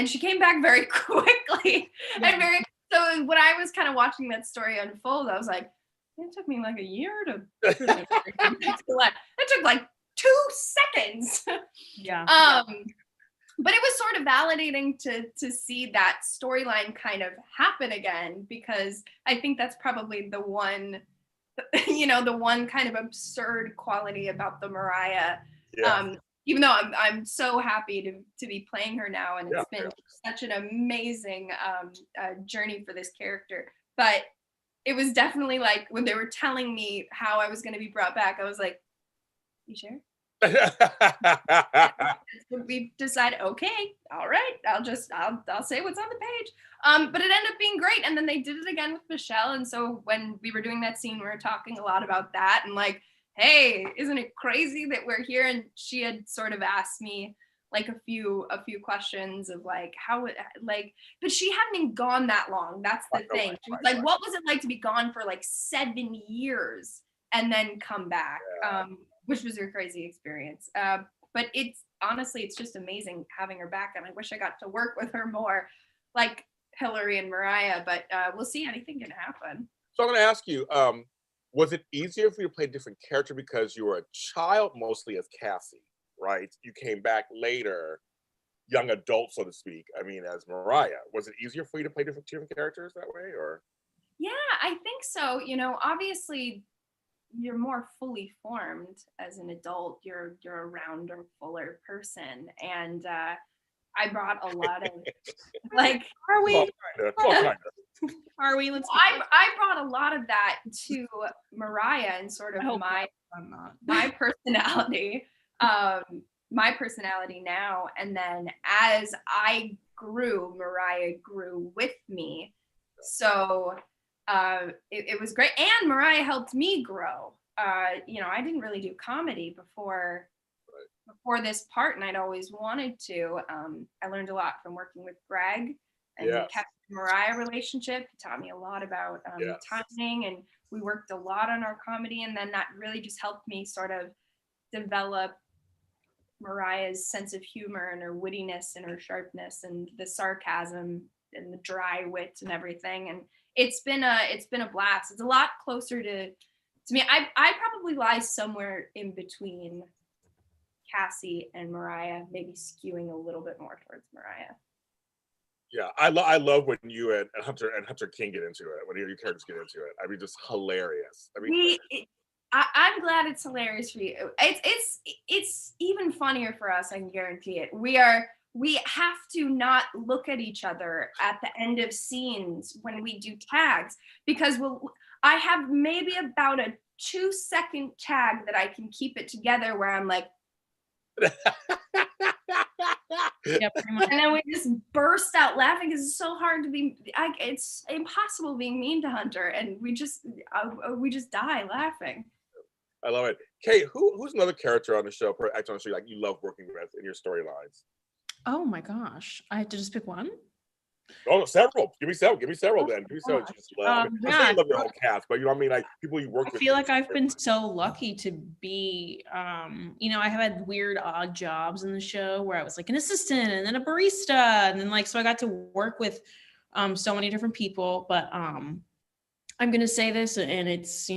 Speaker 3: she came back very quickly and so when I was kind of watching that story unfold, I was like, it took me like a year to it took like 2 seconds. But it was sort of validating to see that storyline kind of happen again, because I think that's probably the one kind of absurd quality about the Mariah. Even though I'm so happy to be playing her now, and it's been such an amazing journey for this character. But it was definitely like when they were telling me how I was going to be brought back, I was like, "You sure?" We decided, okay, all right, I'll say what's on the page. But it ended up being great, and then they did it again with Michelle, and so when we were doing that scene, we were talking a lot about that, and like, hey, isn't it crazy that we're here? And she had sort of asked me like a few questions of like but she hadn't even gone that long. That's the thing. She was like, what was it like to be gone for like 7 years and then come back? Which was a crazy experience. But it's just amazing having her back, and I wish I got to work with her more, like Hillary and Mariah. But we'll see. Anything can happen.
Speaker 1: So I'm going to ask you. Was it easier for you to play a different character because you were a child mostly as Cassie, right? You came back later, young adult, so to speak. I mean, as Mariah. Was it easier for you to play different characters that way, or?
Speaker 3: Yeah, I think so. Obviously, you're more fully formed as an adult. You're a rounder, fuller person, and I brought a lot of like.
Speaker 2: Are we?
Speaker 3: Are we? I brought a lot of that to Mariah and sort of my personality, my personality now. And then as I grew, Mariah grew with me. So it was great. And Mariah helped me grow. I didn't really do comedy before this part, and I'd always wanted to. I learned a lot from working with Greg and the Captain Mariah relationship. He taught me a lot about timing, and we worked a lot on our comedy, and then that really just helped me sort of develop Mariah's sense of humor and her wittiness and her sharpness and the sarcasm and the dry wit and everything. And it's been a blast. It's a lot closer to me. I probably lie somewhere in between Cassie and Mariah, maybe skewing a little bit more towards Mariah.
Speaker 1: Yeah, I love when you and Hunter King get into it, when your characters get into it. I mean, just hilarious. I mean,
Speaker 3: I'm glad it's hilarious for you. It's even funnier for us, I can guarantee it. We have to not look at each other at the end of scenes when we do tags, because I have maybe about a 2-second tag that I can keep it together where I'm like,
Speaker 2: yeah, pretty much.
Speaker 3: And then we just burst out laughing because it's so hard to be. It's impossible being mean to Hunter, and we just die laughing.
Speaker 1: I love it. Cait, who's another character on the show, actor on the show, like you love working with in your storylines?
Speaker 2: Oh my gosh, I have to just pick one.
Speaker 1: Oh, several. Give me several. Then. Give me several. Just love. I'm sure you love your whole cast, but you know what I mean, like people you work with.
Speaker 2: I feel like I've been so lucky to be. I have had weird, odd jobs in the show where I was like an assistant and then a barista, and then so I got to work with so many different people. But I'm gonna say this, and it's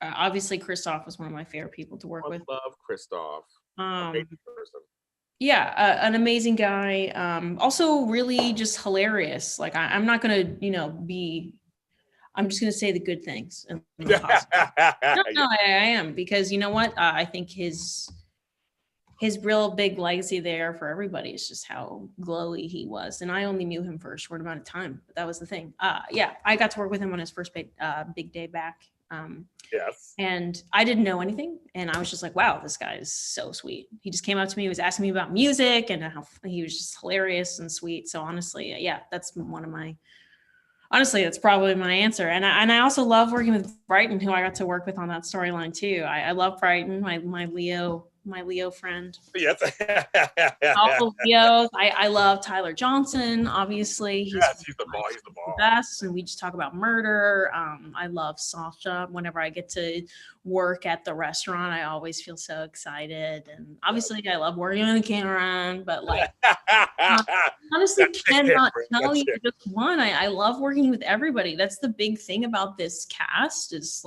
Speaker 2: obviously Christoph was one of my favorite people to work with.
Speaker 1: I love Christoph. Amazing person.
Speaker 2: Yeah, an amazing guy. Also really just hilarious. Like I'm not gonna, I'm just gonna say the good things. No, I am, because you know what? I think his real big legacy there for everybody is just how glowy he was. And I only knew him for a short amount of time, but that was the thing. I got to work with him on his first big day back.
Speaker 1: Yes.
Speaker 2: And I didn't know anything. And I was just like, wow, this guy is so sweet. He just came up to me, he was asking me about music, and how he was just hilarious and sweet. So honestly, that's that's probably my answer. And I also love working with Brighton, who I got to work with on that storyline too. I love Brighton, my Leo friend.
Speaker 1: Yes.
Speaker 2: All Leos. I love Tyler Johnson, obviously. He's
Speaker 1: the ball. He's the
Speaker 2: best. And we just talk about murder. I love Sasha. Whenever I get to work at the restaurant, I always feel so excited. And obviously I love working on the Camryn, but honestly cannot tell you just one. I love working with everybody. That's the big thing about this cast, is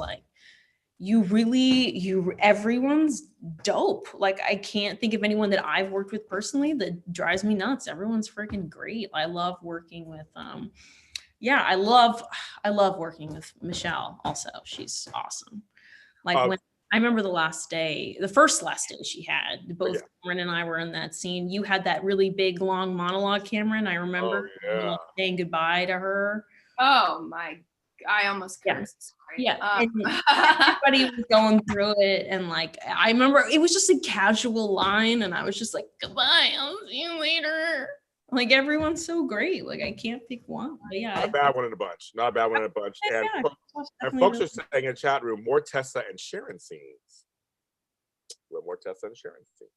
Speaker 2: everyone's dope. Like I can't think of anyone that I've worked with personally that drives me nuts. Everyone's freaking great. I love working with I love working with Michelle also. She's awesome. When I remember the first last day she had, both Camryn and I were in that scene. You had that really big long monologue, Camryn. I remember saying goodbye to her.
Speaker 3: Oh my, I almost cursed.
Speaker 2: Yeah, everybody was going through it, and I remember it was just a casual line, and I was just like, "Goodbye, I'll see you later." Everyone's so great. I can't pick one. But yeah,
Speaker 1: not a bad one in a bunch. And folks are saying in the chat room, more Tessa and Sharon scenes. More Tessa and Sharon scenes.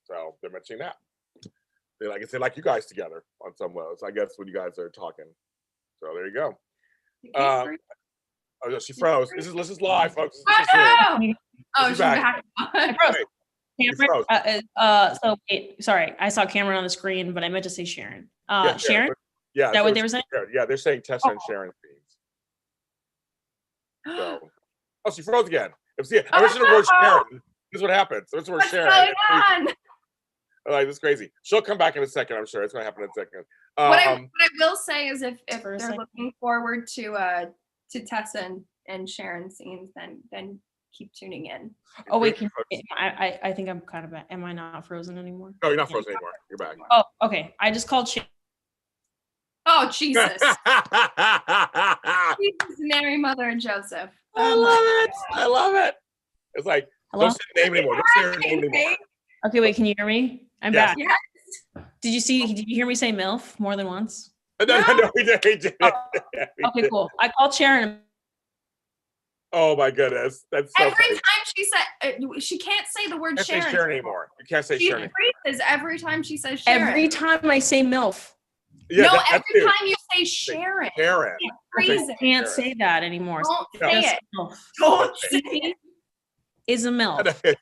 Speaker 1: So they're mentioning that. They like you guys together on some levels, I guess, when you guys are talking. So there you go. She froze. This is live, folks.
Speaker 3: She's back.
Speaker 2: So wait, sorry, I saw Camryn on the screen, but I meant to say Sharon. Sharon?
Speaker 1: Yeah.
Speaker 2: Is that what they were saying?
Speaker 1: Yeah, they're saying Tessa and Sharon scenes. So, she froze again. I mentioned the word Sharon. This is what happens. This is word Sharon.
Speaker 3: Going on?
Speaker 1: This is crazy. She'll come back in a second. I'm sure it's going to happen in a second.
Speaker 3: What I will say is, if they're looking forward to Tessa and Sharon scenes, then keep tuning in.
Speaker 2: Oh wait, I think I'm kind of bad. Am I not frozen anymore?
Speaker 1: No, you're not frozen anymore. You're back.
Speaker 2: Oh, okay. I just called
Speaker 3: Oh, Jesus. Jesus, Mary, Mother, and Joseph.
Speaker 1: I love it. It's like,
Speaker 2: Hello?
Speaker 1: don't say her name anymore. Don't say her name anymore.
Speaker 2: Okay, wait, can you hear me? I'm back.
Speaker 3: Yes.
Speaker 2: Did you hear me say MILF more than once?
Speaker 1: No, we did.
Speaker 2: Oh, okay, cool. I called Sharon.
Speaker 1: Oh my goodness. That's so
Speaker 3: every
Speaker 1: funny.
Speaker 3: time she said, she can't say the word
Speaker 1: You can't
Speaker 3: Sharon.
Speaker 1: say Sharon anymore. You can't say Sharon.
Speaker 3: She freezes every time she says Sharon.
Speaker 2: Every time I say MILF.
Speaker 1: Yeah,
Speaker 3: no, every time you say Sharon.
Speaker 1: Sharon.
Speaker 2: I can't say that anymore.
Speaker 3: Don't say it.
Speaker 2: MILF.
Speaker 3: Don't say it.
Speaker 2: Is a MILF.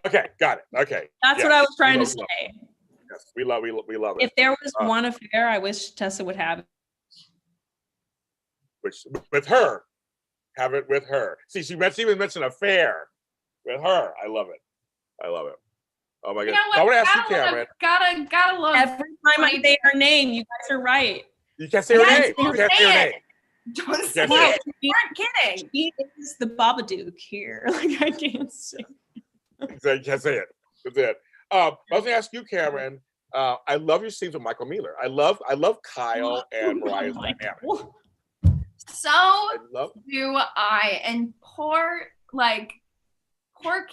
Speaker 1: Okay, got it. Okay.
Speaker 2: That's what I was trying to say.
Speaker 1: Yes, we love it.
Speaker 2: If there was one affair, I wish Tessa would have it.
Speaker 1: Which with her. Have it with her. See, she even mentioned affair with her. I love it. Oh my God. I want to ask you, Camryn.
Speaker 3: Gotta love.
Speaker 2: Every time I say her name, you guys are right.
Speaker 1: You can't say her name. You can't say her name.
Speaker 3: Don't say it. You weren't kidding.
Speaker 2: She is the Babadook here. Like, I can't say.
Speaker 1: You can't say it. That's it. I was gonna ask you, Camryn. I love your scenes with Michael Miller. I love Kyle and Mariah's dynamic.
Speaker 3: So do I. And poor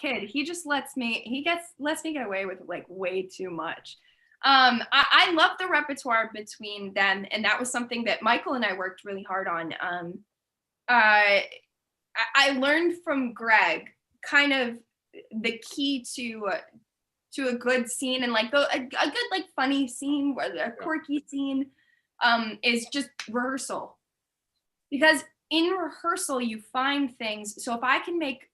Speaker 3: kid, he just lets me get away with like way too much. I love the repertoire between them, and that was something that Michael and I worked really hard on. I learned from Greg kind of the key to a good scene, and like a good like funny scene, a quirky scene, is just rehearsal. Because in rehearsal you find things. So if I can make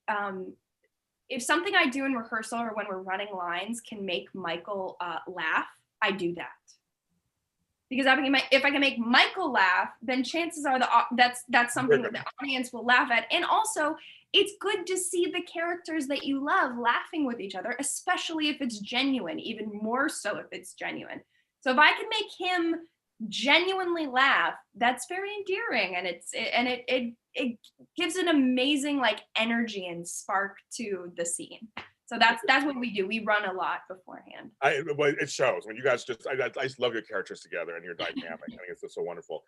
Speaker 3: if something I do in rehearsal or when we're running lines can make Michael laugh, I do that. Because if I can make Michael laugh, then chances are that's something that the audience will laugh at. And also, it's good to see the characters that you love laughing with each other, especially if it's genuine, even more so if it's genuine. So if I can make him genuinely laugh, that's very endearing, and it gives an amazing like energy and spark to the scene. So that's what we do. We run a lot beforehand.
Speaker 1: It shows when you guys I just love your characters together and your dynamic. I think it's just so wonderful.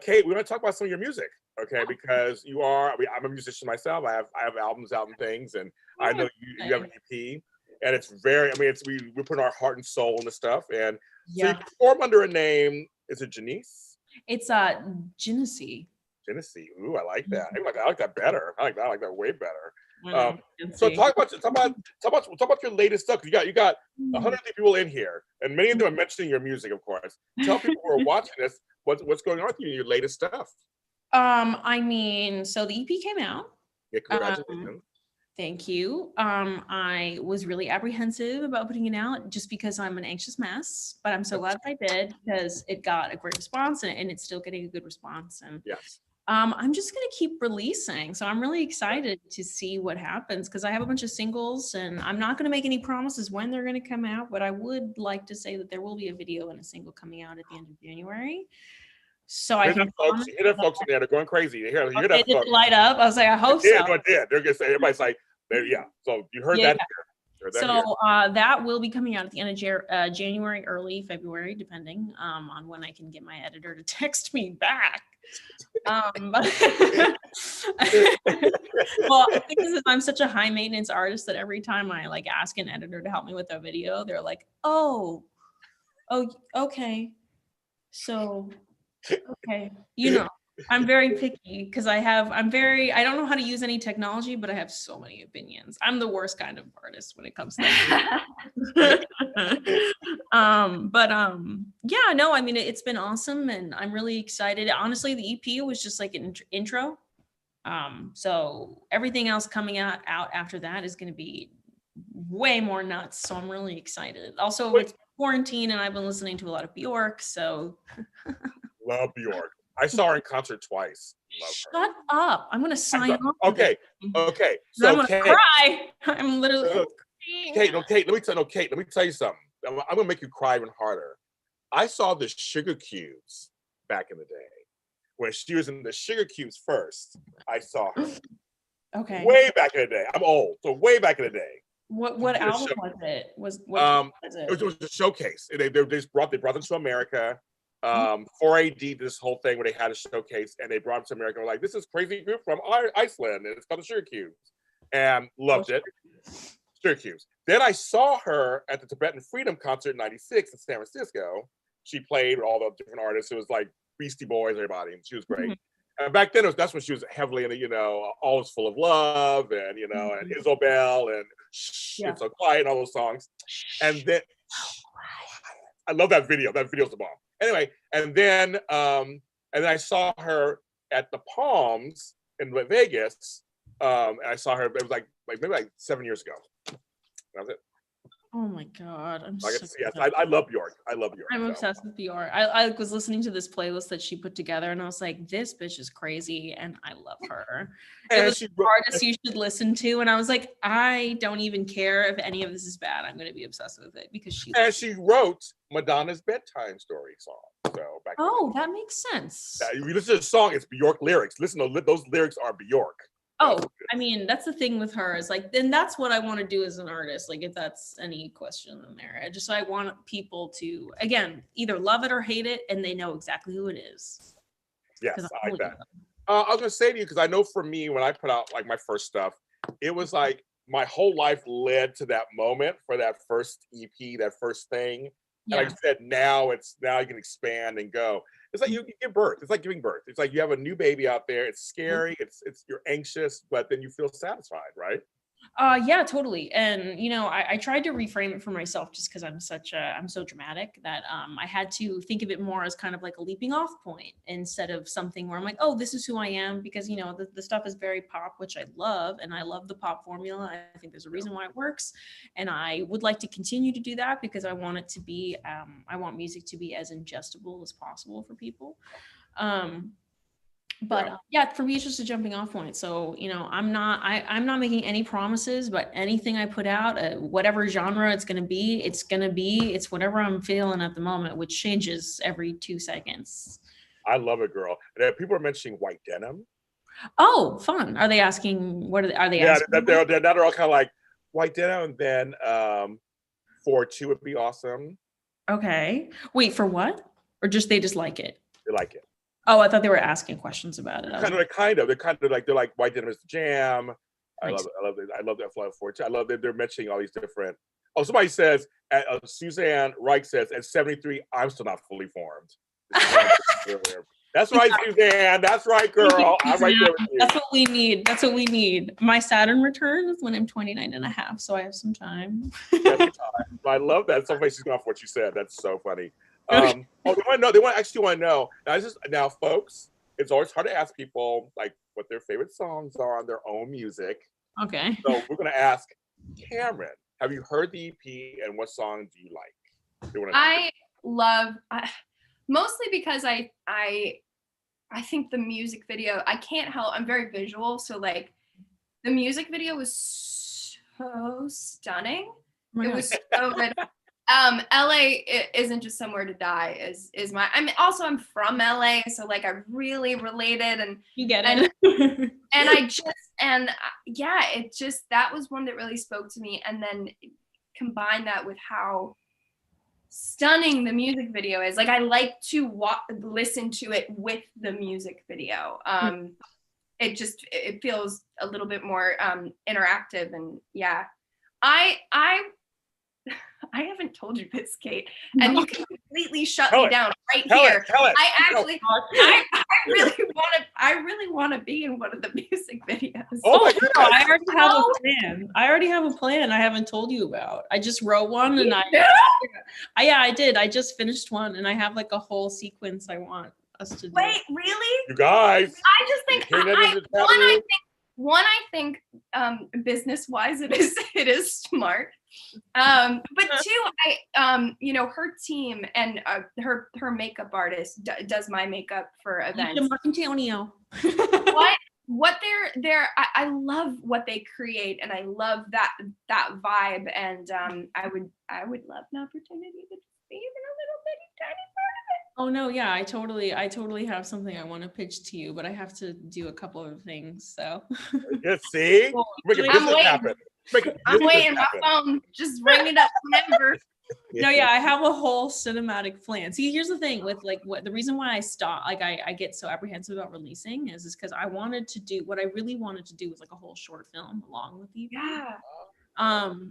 Speaker 1: Cait, we want to talk about some of your music, okay? Because I'm a musician myself. I have albums out and things, and I know you have an EP, and it's very. We put our heart and soul in the stuff, and so you perform under a name. Is it Ginesse? It's
Speaker 2: Ginesse.
Speaker 1: Ginesse. Ooh, I like that. I like that better. I like that way better. So talk about your latest stuff. You got 100 people in here, and many of them are mentioning your music, of course. Tell people who are watching this what's going on with you in your latest stuff.
Speaker 2: So the EP came out.
Speaker 1: Yeah, congratulations.
Speaker 2: Thank you. I was really apprehensive about putting it out just because I'm an anxious mess, but I'm so glad I did because it got a great response and it's still getting a good response. And
Speaker 1: yes.
Speaker 2: I'm just going to keep releasing. So I'm really excited to see what happens because I have a bunch of singles and I'm not going to make any promises when they're going to come out, but I would like to say that there will be a video and a single coming out at the end of January. So I can
Speaker 1: folks in there, they're going crazy. You hear that,
Speaker 2: did it light up? I was like, I hope so.
Speaker 1: It did. They're going to say, everybody's like, yeah. So you heard that here.
Speaker 2: So that will be coming out at the end of January, early February, depending on when I can get my editor to text me back. Well, I think this is, I'm such a high maintenance artist that every time I like ask an editor to help me with a video, they're like, oh, okay. So, okay. I'm very picky because I don't know how to use any technology, but I have so many opinions. I'm the worst kind of artist when it comes to that. It's been awesome and I'm really excited. Honestly, the EP was just like an intro. So everything else coming out after that is going to be way more nuts. So I'm really excited. Also, it's quarantine and I've been listening to a lot of Bjork. So
Speaker 1: love Bjork. I saw her in concert twice.
Speaker 2: Shut up. I'm going to sign off.
Speaker 1: Okay. So
Speaker 2: I'm going to cry. I'm literally
Speaker 1: Cait, let me tell you something. I'm going to make you cry even harder. I saw the Sugar Cubes back in the day. When she was in the Sugar Cubes first, I saw her.
Speaker 2: Okay.
Speaker 1: Way back in the day. I'm old, so way back in the day.
Speaker 2: What album was it? Was
Speaker 1: it was a showcase. They brought them to America. 4AD, this whole thing where they had a showcase and they brought them to America. We're like, this is crazy group from Iceland, and it's called the Syracuse, and loved it. Syracuse. Then I saw her at the Tibetan Freedom concert in '96 in San Francisco. She played with all the different artists. It was like Beastie Boys, everybody, and she was great. And back then, that's when she was heavily in All Is Full of Love, and and Isobel, and It's So Quiet, and all those songs. And then I love that video. That video's the bomb. Anyway, and then I saw her at the Palms in Vegas. And I saw her. It was like maybe 7 years ago. That was it.
Speaker 2: Oh my God.
Speaker 1: I love Bjork.
Speaker 2: I'm obsessed with Bjork. I was listening to this playlist that she put together and I was like, this bitch is crazy and I love her. It was an artist you should listen to. And I was like, I don't even care if any of this is bad. I'm going to be obsessed with it because
Speaker 1: she wrote Madonna's bedtime story song. So
Speaker 2: that makes sense.
Speaker 1: If you listen to the song, it's Bjork lyrics. Listen to those lyrics are Bjork.
Speaker 2: Oh, I mean, that's the thing with her is like, then that's what I want to do as an artist. Like, if that's any question in there, I want people to, again, either love it or hate it, and they know exactly who it is.
Speaker 1: Yes, I like that. I was going to say to you, because I know for me, when I put out like my first stuff, it was like my whole life led to that moment for that first EP, that first thing. Yeah. And like I said, now you can expand and go. It's like you give birth. It's like giving birth. It's like you have a new baby out there. It's scary. It's you're anxious, but then you feel satisfied, right?
Speaker 2: Yeah, totally. And I tried to reframe it for myself just because I'm so dramatic that I had to think of it more as kind of like a leaping off point instead of something where I'm like, oh, this is who I am, because the stuff is very pop, which I love, and I love the pop formula. I think there's a reason why it works, and I would like to continue to do that because I want it to be I want music to be as ingestible as possible for people. But for me, it's just a jumping off point. So, I'm not making any promises, but anything I put out, whatever genre it's going to be, it's whatever I'm feeling at the moment, which changes every 2 seconds.
Speaker 1: I love it, girl. And people are mentioning white denim.
Speaker 2: Oh, fun. Are they asking, what are they asking?
Speaker 1: Yeah, they're all kind of like white denim, and then 4-2 would be awesome.
Speaker 2: Okay. Wait, for what? Or they just like it?
Speaker 1: They like it.
Speaker 2: Oh, I thought they were asking questions about it.
Speaker 1: They're like white denim is the jam.
Speaker 2: Nice.
Speaker 1: I love that fly 4-2. I love that they're mentioning all these different. Oh, somebody says Suzanne Reich says at 73, I'm still not fully formed. That's right, Suzanne. That's right, girl. I'm right there with you.
Speaker 2: That's what we need. My Saturn returns when I'm 29 and a half, so I have some time.
Speaker 1: I love that. Somebody she's going off what you said. That's so funny. They want to know. Now, folks, it's always hard to ask people like what their favorite songs are on their own music.
Speaker 2: Okay.
Speaker 1: So we're gonna ask Camryn, have you heard the EP and what song do you like?
Speaker 3: I love mostly because I think the music video, I can't help, I'm very visual, so like the music video was so stunning. It was so good. LA isn't just somewhere to die is my, I'm from LA, so like I really related, and
Speaker 2: you get it.
Speaker 3: That was one that really spoke to me, and then combine that with how stunning the music video is. Like I like to listen to it with the music video. It feels a little bit more interactive, and yeah, I haven't told you this, Cait, and you can completely shut me down right here. I really want to be in one of the music videos.
Speaker 1: Oh my God.
Speaker 2: I already have a plan I haven't told you about. I just wrote one, and I did. I just finished one, and I have like a whole sequence I want us to do.
Speaker 3: Wait, really?
Speaker 1: You guys.
Speaker 3: I just think I think business-wise it is smart. But two, her team and her makeup artist does my makeup for events.
Speaker 2: Antonio.
Speaker 3: What I love what they create, and I love that vibe, and I would love an opportunity to be even a little bitty tiny part of it.
Speaker 2: Oh no, yeah, I totally have something I want to pitch to you, but I have to do a couple of things. So
Speaker 1: see, make a business happen.
Speaker 3: I'm waiting. My phone just ring it up whenever.
Speaker 2: No, yeah, I have a whole cinematic plan. See, here's the thing with like what the reason why I stop, like I get so apprehensive about releasing is because I wanted to do what I really wanted to do was like a whole short film along with you.
Speaker 3: Yeah.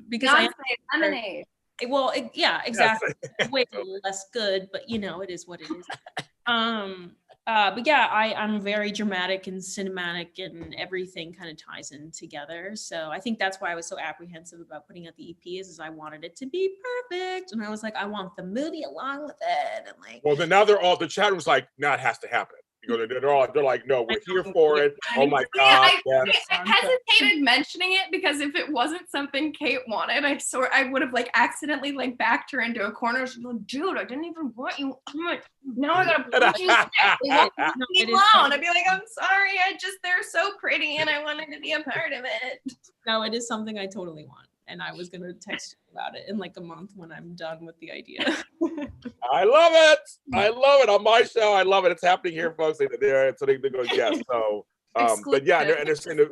Speaker 2: Because
Speaker 3: lemonade.
Speaker 2: Well, yeah, exactly. Way less good, but you know, it is what it is. But yeah, I'm very dramatic and cinematic, and everything kind of ties in together. So I think that's why I was so apprehensive about putting out the EP is I wanted it to be perfect, and I was like, I want the movie along with it, and like.
Speaker 1: Well, then now the chat room's like, now it has to happen. You know, they're like, no, we're here for it. Oh my God!
Speaker 3: I hesitated mentioning it because if it wasn't something Cait wanted, I would have like accidentally like backed her into a corner. She's like, dude, I didn't even want you. Now I gotta put you alone. I'd be like, I'm sorry, they're so pretty, and I wanted to be a part of it.
Speaker 2: No, it is something I totally want. And I was going to text you about it in like a month when I'm done with the idea.
Speaker 1: I love it. I love it on my show. I love it. It's happening here, folks. So they go, yes. So, but yeah, and they're saying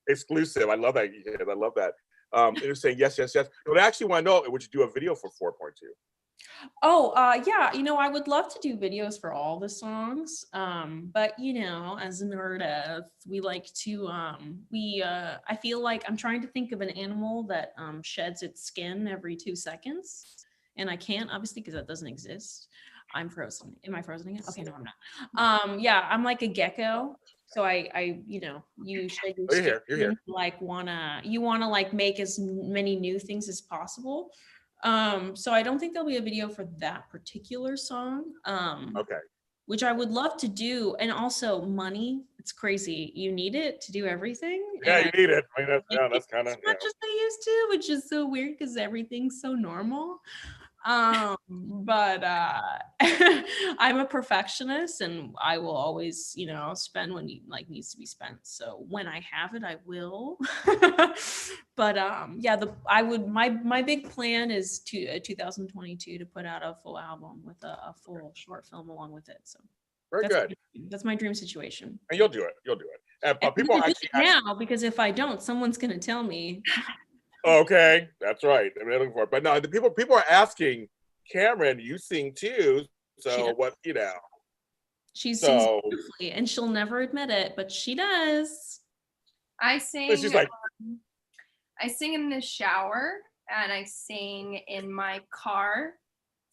Speaker 1: exclusive. I love that. I love that. They're saying yes. But I actually want to know, would you do a video for 4.2?
Speaker 2: Oh, yeah, you know, I would love to do videos for all the songs. But you know, as a nerd, we like to, I feel like I'm trying to think of an animal that sheds its skin every 2 seconds. And I can't, obviously, because that doesn't exist. I'm frozen. Am I frozen again? Okay, no, I'm not. Yeah, I'm like a gecko. So I you know, you shed your skin.
Speaker 1: You're here.
Speaker 2: Like you wanna like make as many new things as possible. So I don't think there'll be a video for that particular song.
Speaker 1: Okay.
Speaker 2: Which I would love to do. And also money, it's crazy. You need it to do everything.
Speaker 1: Yeah, you need it. I mean, that's kind of
Speaker 2: as much as I used to, which is so weird because everything's so normal. But I'm a perfectionist, and I will always, you know, spend when needs to be spent. So when I have it, I will. But yeah, my big plan is 2022 to put out a full album with a full short film along with it. So
Speaker 1: very good.
Speaker 2: That's my dream situation.
Speaker 1: And you'll do it. And people actually
Speaker 2: now, because if I don't, someone's gonna tell me.
Speaker 1: Okay, that's right. I'm looking for it. But no, the people are asking, Camryn, you sing too. So what, you know?
Speaker 2: She sings beautifully, and she'll never admit it, but she does.
Speaker 3: I sing.
Speaker 1: She's like,
Speaker 3: I sing in the shower, and I sing in my car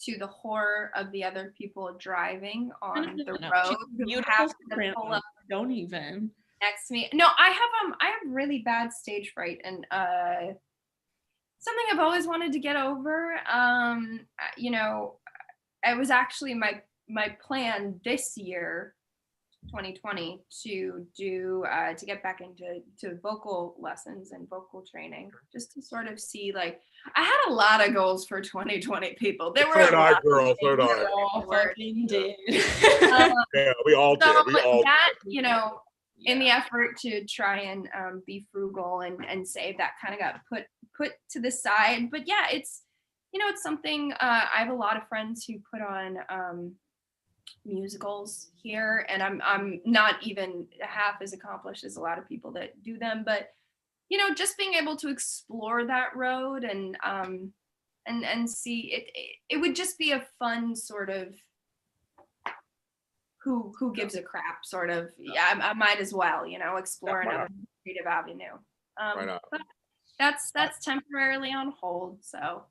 Speaker 3: to the horror of the other people driving on the road who have to pull up.
Speaker 2: Don't even
Speaker 3: next to me. No, I have really bad stage fright, and something I've always wanted to get over. You know, it was actually my plan this year, 2020, to do to get back into vocal lessons and vocal training, just to sort of see, like, I had a lot of goals for 2020. People, there were
Speaker 1: so girls,
Speaker 2: did.
Speaker 1: Yeah, we all did. We all
Speaker 3: that, you know. In the effort to try and be frugal and save, that kind of got put to the side. But yeah, it's, you know, it's something, I have a lot of friends who put on musicals here, and I'm not even half as accomplished as a lot of people that do them. But, you know, just being able to explore that road and see it would just be a fun sort of, who gives a crap sort of. Yeah, I might as well, you know, explore another creative avenue. But that's temporarily on hold, so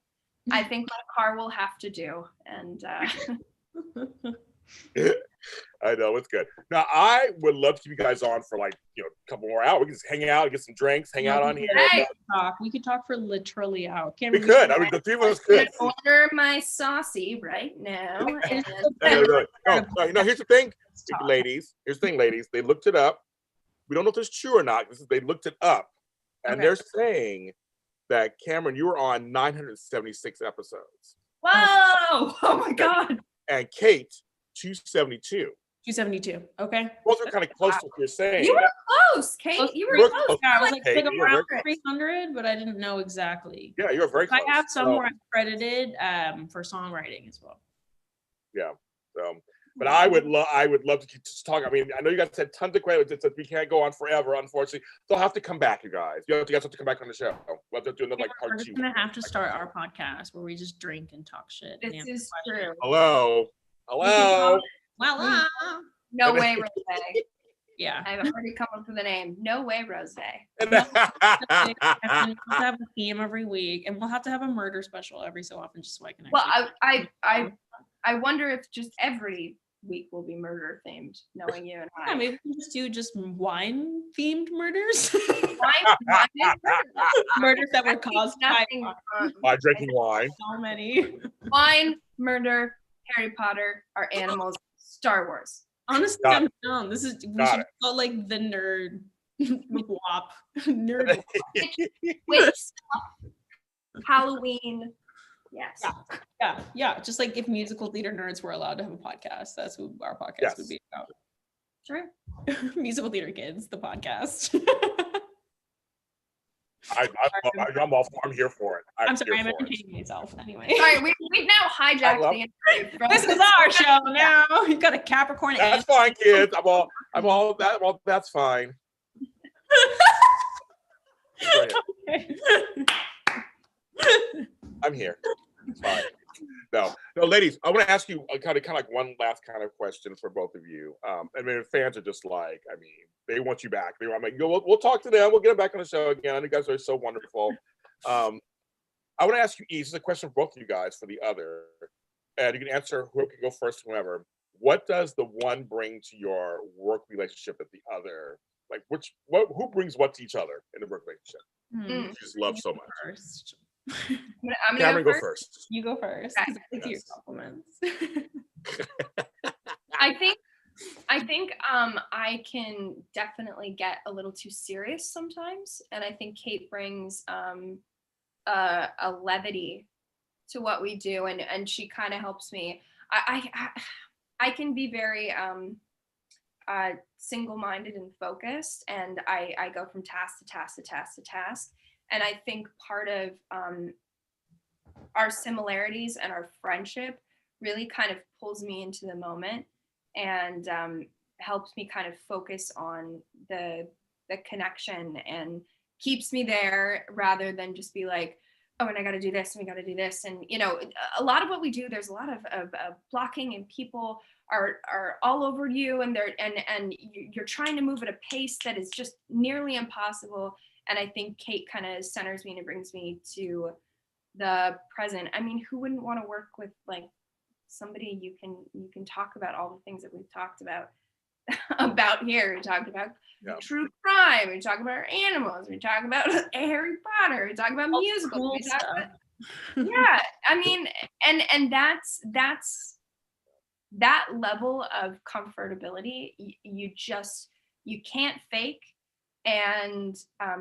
Speaker 3: I think my car will have to do. And
Speaker 1: I know, it's good. Now I would love to keep you guys on for, like, you know, a couple more hours. We can just hang out, get some drinks, hang out on here.
Speaker 2: We could talk for literally an hour.
Speaker 1: We could. I mean, the three of us could.
Speaker 3: Order my saucy right now. And
Speaker 1: no, here's the thing, ladies. Here's the thing, ladies. They looked it up. We don't know if it's true or not. They looked it up, and they're saying that, Camryn, you were on 976 episodes.
Speaker 3: Whoa! Oh my God.
Speaker 1: And Cait, 272.
Speaker 2: 272. Okay.
Speaker 1: Both are kind of close to what you're saying.
Speaker 3: You were close, Cait. You were close.
Speaker 2: Yeah, I was like around 300, but I didn't know exactly.
Speaker 1: Yeah, you were very close.
Speaker 2: I have some where I'm credited for songwriting as well.
Speaker 1: Yeah. So, but I would love to keep talking. I mean, I know you guys said tons of questions. We can't go on forever, unfortunately. They'll have to come back, you guys. You guys have to come back on the show. We'll have to do another part 2.
Speaker 2: We're just gonna have to start our podcast where we just drink and talk shit.
Speaker 3: This is true.
Speaker 1: Hello.
Speaker 2: Well,
Speaker 3: no way, Rose.
Speaker 2: Yeah,
Speaker 3: I've already come up with a name. No way, Rose.
Speaker 2: We'll have a theme every week, and we'll have to have a murder special every so often, just so I can.
Speaker 3: I wonder if just every week will be murder themed, knowing you and I.
Speaker 2: Yeah, maybe we can just do wine themed murders. Murders that were caused
Speaker 1: by drinking wine.
Speaker 2: So many.
Speaker 3: Wine, murder, Harry Potter, our animals, Star Wars.
Speaker 2: Honestly, I'm down. We should call like the nerd wop. Nerd
Speaker 3: witch stuff. Halloween. Yes.
Speaker 2: Yeah. Just like if musical theater nerds were allowed to have a podcast, that's who our podcast would be about.
Speaker 3: Sure.
Speaker 2: Musical theater kids, the podcast.
Speaker 1: I'm here for it.
Speaker 2: I'm sorry, I'm entertaining myself anyway.
Speaker 3: Sorry, we've now hijacked the interview.
Speaker 2: This is our show now. You've got a Capricorn.
Speaker 1: That's fine, kids. I'm all that. Well, that's fine.
Speaker 2: Okay.
Speaker 1: I'm here. It's fine. No, ladies. I want to ask you kind of like one last kind of question for both of you. I mean, fans are just like, I mean, they want you back. I'm like, we'll talk to them. We'll get them back on the show again. You guys are so wonderful. I want to ask you each. This is a question for both of you guys for the other, and you can answer. Who can go first? Whoever. What does the one bring to your work relationship that the other, like, who brings what to each other in the work relationship? You just love so much.
Speaker 2: First.
Speaker 3: I'm
Speaker 1: Camryn, go first.
Speaker 2: You go first.
Speaker 3: Okay.
Speaker 2: I like your compliments.
Speaker 3: I think I can definitely get a little too serious sometimes, and I think Cait brings a levity to what we do, and she kind of helps me. I can be very single-minded and focused, and I go from task to task to task to task. And I think part of our similarities and our friendship really kind of pulls me into the moment and helps me kind of focus on the connection and keeps me there rather than just be like, oh, and I got to do this and we got to do this. And, you know, a lot of what we do, there's a lot of blocking, and people are all over you, and you're trying to move at a pace that is just nearly impossible. And I think Cait kind of centers me and it brings me to the present. I mean, who wouldn't want to work with like somebody you can talk about all the things that we've talked about here. We talked about true crime. We talk about our animals. We talk about Harry Potter. We talk about musicals.
Speaker 2: Cool
Speaker 3: we talk about, yeah, I mean, and that's that level of comfortability. You can't fake. And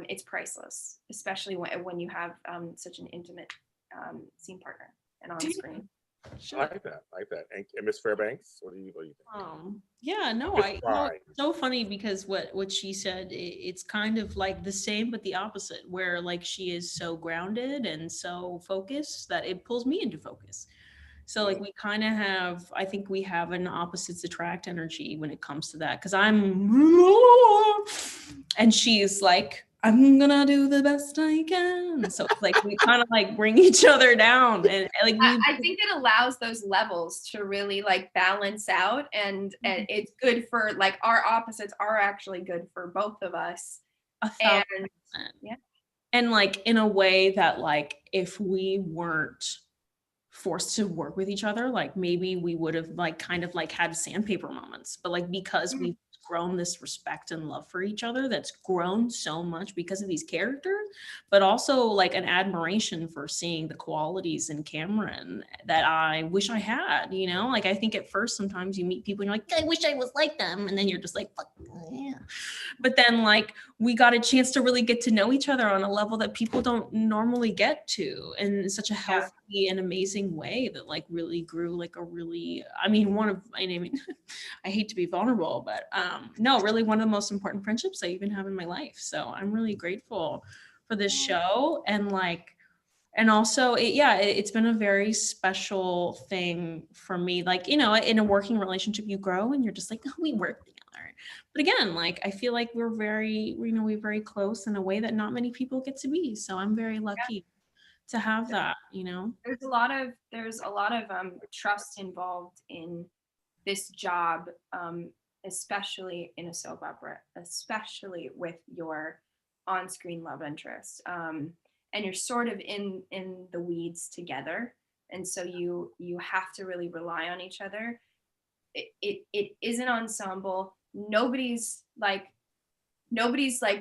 Speaker 3: it's priceless, especially when you have such an intimate scene partner and on screen.
Speaker 1: Sure. I like that. And Miss Fairbanks, what do you think?
Speaker 2: Yeah, no, it's so funny because what she said, it's kind of like the same but the opposite, where like she is so grounded and so focused that it pulls me into focus. So like we kind of have, I think we have an opposites attract energy when it comes to that, because and she's like, I'm gonna do the best I can. So it's like we kind of like bring each other down, and like
Speaker 3: I think it allows those levels to really like balance out, and it's good for like our opposites are actually good for both of us.
Speaker 2: 1,000%. And like in a way that like if we weren't forced to work with each other, like maybe we would have like kind of like had sandpaper moments, but like because we've grown this respect and love for each other that's grown so much because of these characters, but also like an admiration for seeing the qualities in Camryn that I wish I had, you know? Like I think at first sometimes you meet people and you're like, I wish I was like them, and then you're just like, fuck yeah. But then like we got a chance to really get to know each other on a level that people don't normally get to, in such a healthy and amazing way that like really grew like a really, I mean I hate to be vulnerable, but no, really one of the most important friendships I even have in my life. So I'm really grateful for this show, and like And also, it's been a very special thing for me. Like, in a working relationship, you grow and you're just like, oh, we work together. But again, like, I feel like we're we're very close in a way that not many people get to be. So I'm very lucky to have that,
Speaker 3: There's a lot of trust involved in this job, especially in a soap opera, especially with your on-screen love interest. And you're sort of in the weeds together. And so you have to really rely on each other. It is an ensemble. Nobody's like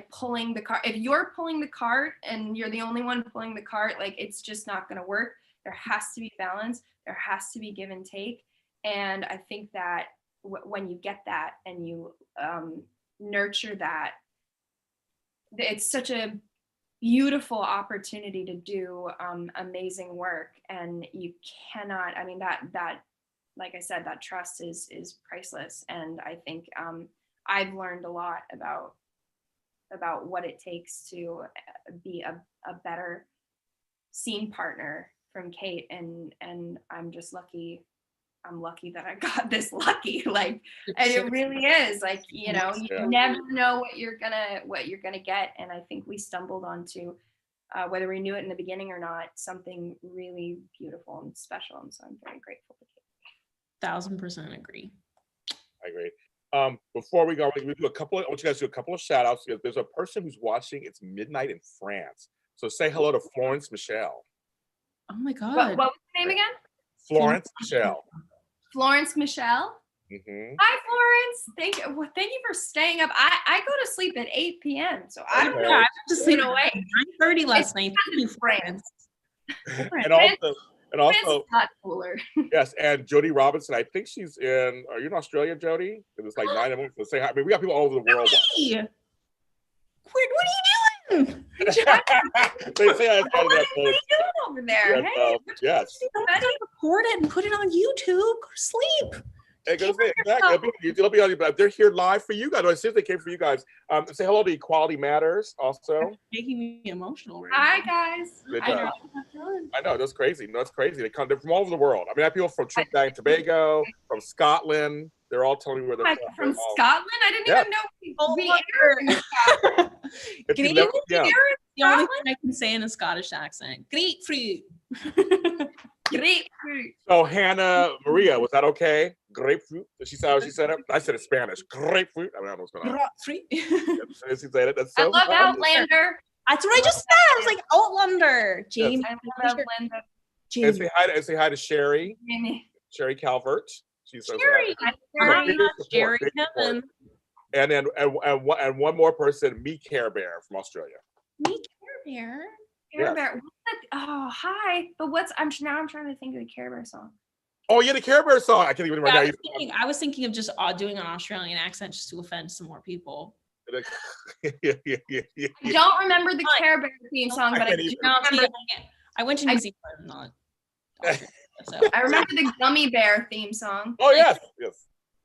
Speaker 3: pulling the cart. If you're pulling the cart and you're the only one pulling the cart, like, it's just not going to work. There has to be balance. There has to be give and take. And I think that when you get that and you nurture that, it's such a beautiful opportunity to do amazing work. And you cannot, I mean, that like I said, that trust is priceless. And I think I've learned a lot about what it takes to be a better scene partner from Cait, and I'm just lucky. I'm lucky that I got this lucky, like, and it really is, like, you never know what you're gonna get. And I think we stumbled onto, whether we knew it in the beginning or not, something really beautiful and special. And so I'm very grateful to Cait.
Speaker 2: 1000% agree.
Speaker 1: I agree. Before we go, I want you guys to do a couple of shout outs. There's a person who's watching. It's midnight in France. So say hello to Florence Michelle.
Speaker 2: Oh my God.
Speaker 3: What was the name again?
Speaker 1: Florence Michelle.
Speaker 3: Florence Michelle.
Speaker 1: Mm-hmm.
Speaker 3: Hi, Florence. Thank you for staying up. I go to sleep at 8 p.m. So I don't know.
Speaker 2: I went to sleep at 9:30 last night.
Speaker 3: Thank you, France.
Speaker 1: And also,
Speaker 3: not cooler.
Speaker 1: Yes, and Jody Robinson. I think she's in. Are you in Australia, Jody? It's like 9 of them. So say hi. I mean, we got people all over the world.
Speaker 2: Hey! What are you doing?
Speaker 1: They say I
Speaker 3: what are you doing over there?
Speaker 1: Yes,
Speaker 3: hey,
Speaker 1: yes.
Speaker 2: Record it and put it on YouTube. Go to sleep.
Speaker 1: Exactly. It'll be on you, but they're here live for you guys. I see if they came for you guys. Say hello to Equality Matters also.
Speaker 2: Making me emotional. Right
Speaker 3: Hi,
Speaker 2: now.
Speaker 3: guys.
Speaker 1: I know. That's crazy. No, it's crazy. They're from all over the world. I mean, I have people from Trinidad and Tobago, from Scotland. They're all telling me where they're
Speaker 3: from. From Scotland? I didn't even know we aired in Scotland.
Speaker 2: The only thing I can say in a Scottish accent. Grapefruit.
Speaker 3: Grapefruit.
Speaker 1: So Hannah Maria, was that okay? Grapefruit. She said how she said it. I said it in Spanish. Grapefruit. I mean, I don't know what's going on. Grapefruit. She said it. That's so
Speaker 3: I love Outlander.
Speaker 2: That's what I just said. I was like Outlander. Jamie.
Speaker 3: I love Outlander.
Speaker 1: Jamie. And say hi to Sherry.
Speaker 3: Jamie.
Speaker 1: Sherry Calvert. She's
Speaker 2: Sherry. Sherry Kevin.
Speaker 1: And then and one more person, Me Care Bear from Australia.
Speaker 2: Me Care Bear.
Speaker 3: Care Bear. What's that? Oh, hi. But I'm trying to think of the Care Bear song.
Speaker 1: Oh yeah, the Care Bear song. I can't even remember.
Speaker 2: I was thinking of just doing an Australian accent just to offend some more people.
Speaker 1: Yeah.
Speaker 3: I don't remember the Care Bear theme song, but I do remember.
Speaker 2: I went to New Zealand, not. So.
Speaker 3: I remember the Gummy Bear theme song.
Speaker 1: Oh yes.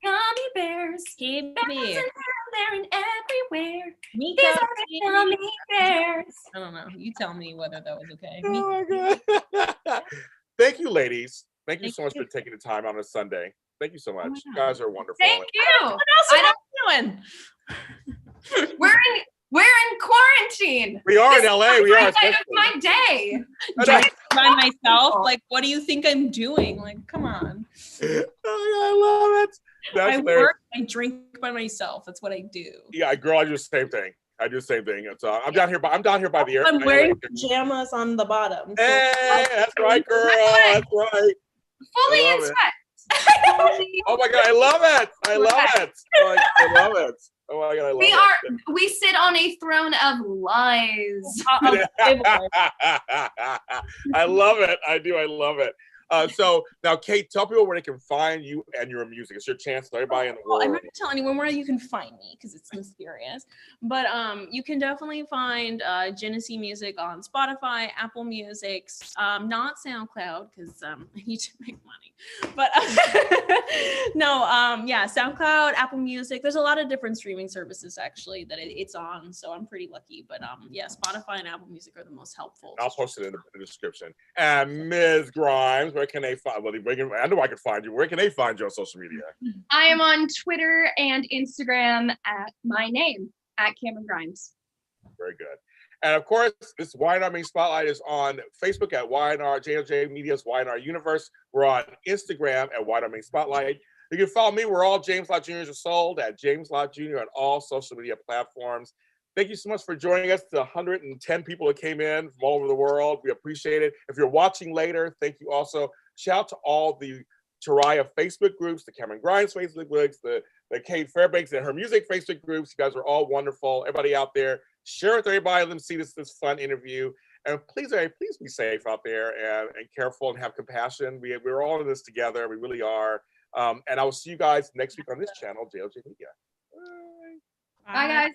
Speaker 3: Gummy bears,
Speaker 2: Gummy
Speaker 3: bears, there and everywhere.
Speaker 2: Me
Speaker 3: These are the gummy bears.
Speaker 2: I don't know. You tell me whether that was okay.
Speaker 1: Oh my God. Thank you, ladies. Thank you so much for taking the time on a Sunday. Thank you so much. You guys are wonderful.
Speaker 3: Thank you.
Speaker 2: What else are you doing?
Speaker 3: We're in quarantine.
Speaker 1: We are in LA. We are.
Speaker 3: Of my day.
Speaker 2: By myself. Like, what do you think I'm doing? Like, come on.
Speaker 1: Oh, I love it.
Speaker 2: I work. I drink by myself. That's what I do.
Speaker 1: Yeah, girl, I do the same thing. It's I'm down here by the air.
Speaker 2: I'm wearing pajamas on the bottom. So.
Speaker 1: Hey, that's right, girl. That's right.
Speaker 3: Fully in sweat.
Speaker 1: Oh my God, I love it. I love it. Oh my God, I love it.
Speaker 3: We sit on a throne of lies.
Speaker 1: I love it. I do. I love it. So now, Cait, tell people where they can find you and your music. It's your chance to everybody in the world.
Speaker 2: I'm not going to tell anyone where you can find me because it's mysterious. But you can definitely find Ginesse music on Spotify, Apple Music, not SoundCloud because I need to make money. But No, yeah, SoundCloud, Apple Music. There's a lot of different streaming services actually that it's on. So I'm pretty lucky. But yeah, Spotify and Apple Music are the most helpful.
Speaker 1: I'll post it in the description. And Ms. Grimes, where can they find? Well, I know I can find you. Where can they find you on social media?
Speaker 3: I am on Twitter and Instagram at my name, at Camryn Grimes.
Speaker 1: Very good. And of course, this Y&R Spotlight is on Facebook at Y&R, JLJ Media's Y&R Universe. We're on Instagram at Y&R Spotlight. You can follow me. We're all James Lott Jr. are sold at James Lott Jr. on all social media platforms. Thank you so much for joining us. The 110 people that came in from all over the world. We appreciate it. If you're watching later, thank you also. Shout out to all the Taraya Facebook groups, the Camryn Grimes Facebook groups, the Cait Fairbanks and her music Facebook groups. You guys are all wonderful. Everybody out there, share it with everybody. Let them see this fun interview. And please be safe out there and careful and have compassion. We're all in this together. We really are. And I will see you guys next week on this channel, JLJ Media. Bye.
Speaker 3: Bye, guys.